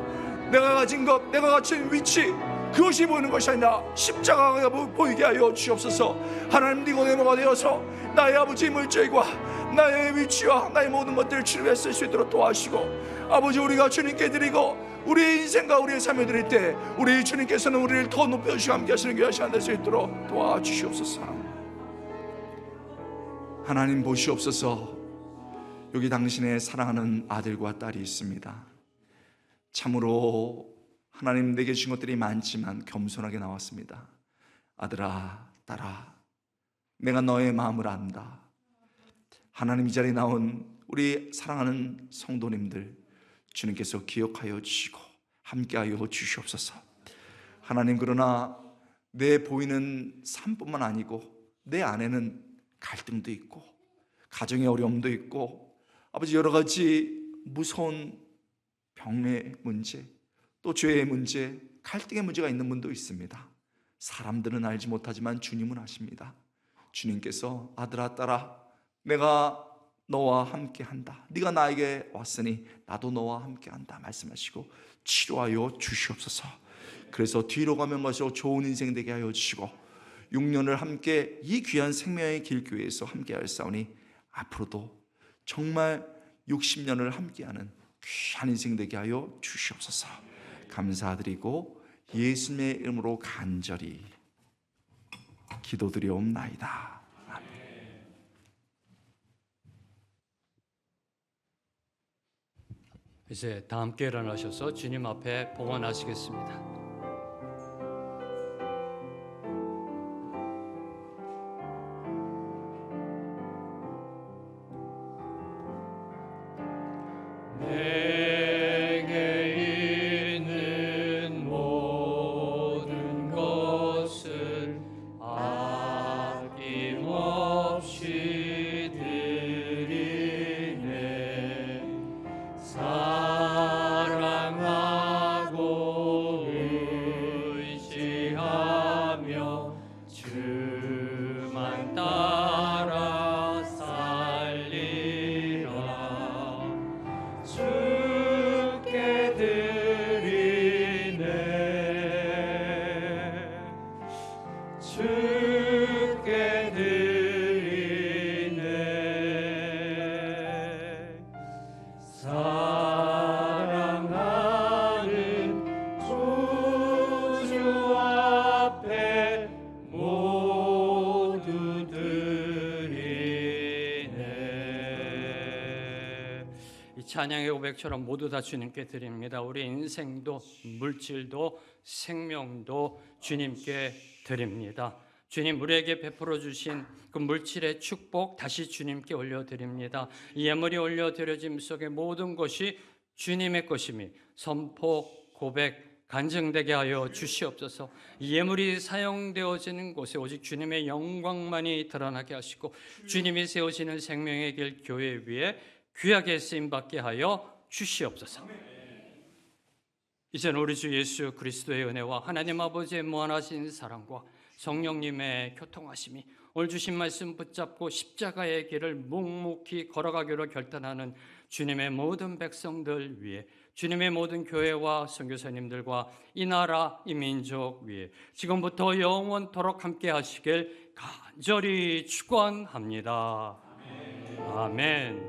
내가 가진 것, 내가 갖춘 위치, 그것이 보이는 것이 아니라 십자가가 보이게 하여 주옵소서. 하나님, 니고데모가 되어서 나의 아버지 물질과 나의 위치와 나의 모든 것들을 주님께 쓸 수 있도록 도와주시고, 아버지 우리가 주님께 드리고 우리의 인생과 우리의 삶을 드릴 때 우리 주님께서는 우리를 더 높여주시고 함께 하시는 귀한 시간 될 수 있도록 도와주시옵소서. 하나님, 보시옵소서. 여기 당신의 사랑하는 아들과 딸이 있습니다. 참으로 하나님, 내게 주신 것들이 많지만 겸손하게 나왔습니다. 아들아, 딸아, 내가 너의 마음을 안다. 하나님, 이 자리에 나온 우리 사랑하는 성도님들 주님께서 기억하여 주시고 함께하여 주시옵소서. 하나님, 그러나 내 보이는 삶뿐만 아니고 내 안에는 갈등도 있고 가정의 어려움도 있고 아버지 여러 가지 무서운 병의 문제, 또 죄의 문제, 갈등의 문제가 있는 분도 있습니다. 사람들은 알지 못하지만 주님은 아십니다. 주님께서 아들아, 딸아, 내가 너와 함께한다. 네가 나에게 왔으니 나도 너와 함께한다 말씀하시고 치료하여 주시옵소서. 그래서 뒤로 가면 갈수록 좋은 인생 되게 하여 주시고 6년을 함께 이 귀한 생명의 길교회에서 함께하였사오니 앞으로도 정말 60년을 함께하는 귀한 인생 되게 하여 주시옵소서. 감사드리고 예수님의 이름으로 간절히 기도드리옵나이다. 아멘. 이제 다 함께 일어나셔서 주님 앞에 봉헌하시겠습니다. 주께 드리 주께 드리네. 사랑하는 주 앞에 모두 드리네. 이 찬양의 고백처럼 모두 다 주님께 드립니다. 우리 인생도 물질도 생명도 주님께 드립니다. 주님 우리에게 베풀어 주신 그 물질의 축복 다시 주님께 올려드립니다. 이 예물이 올려드려짐 속에 모든 것이 주님의 것임이 선포, 고백, 간증되게 하여 주시옵소서. 이 예물이 사용되어지는 곳에 오직 주님의 영광만이 드러나게 하시고 주님이 세우시는 생명의 길 교회 위에 귀하게 쓰임받게 하여 주시옵소서. 이제는 우리 주 예수 그리스도의 은혜와 하나님 아버지의 무한하신 사랑과 성령님의 교통하심이 오늘 주신 말씀 붙잡고 십자가의 길을 묵묵히 걸어가기로 결단하는 주님의 모든 백성들 위해, 주님의 모든 교회와 선교사님들과 이 나라 이 민족 위에 지금부터 영원토록 함께 하시길 간절히 축원합니다. 아멘.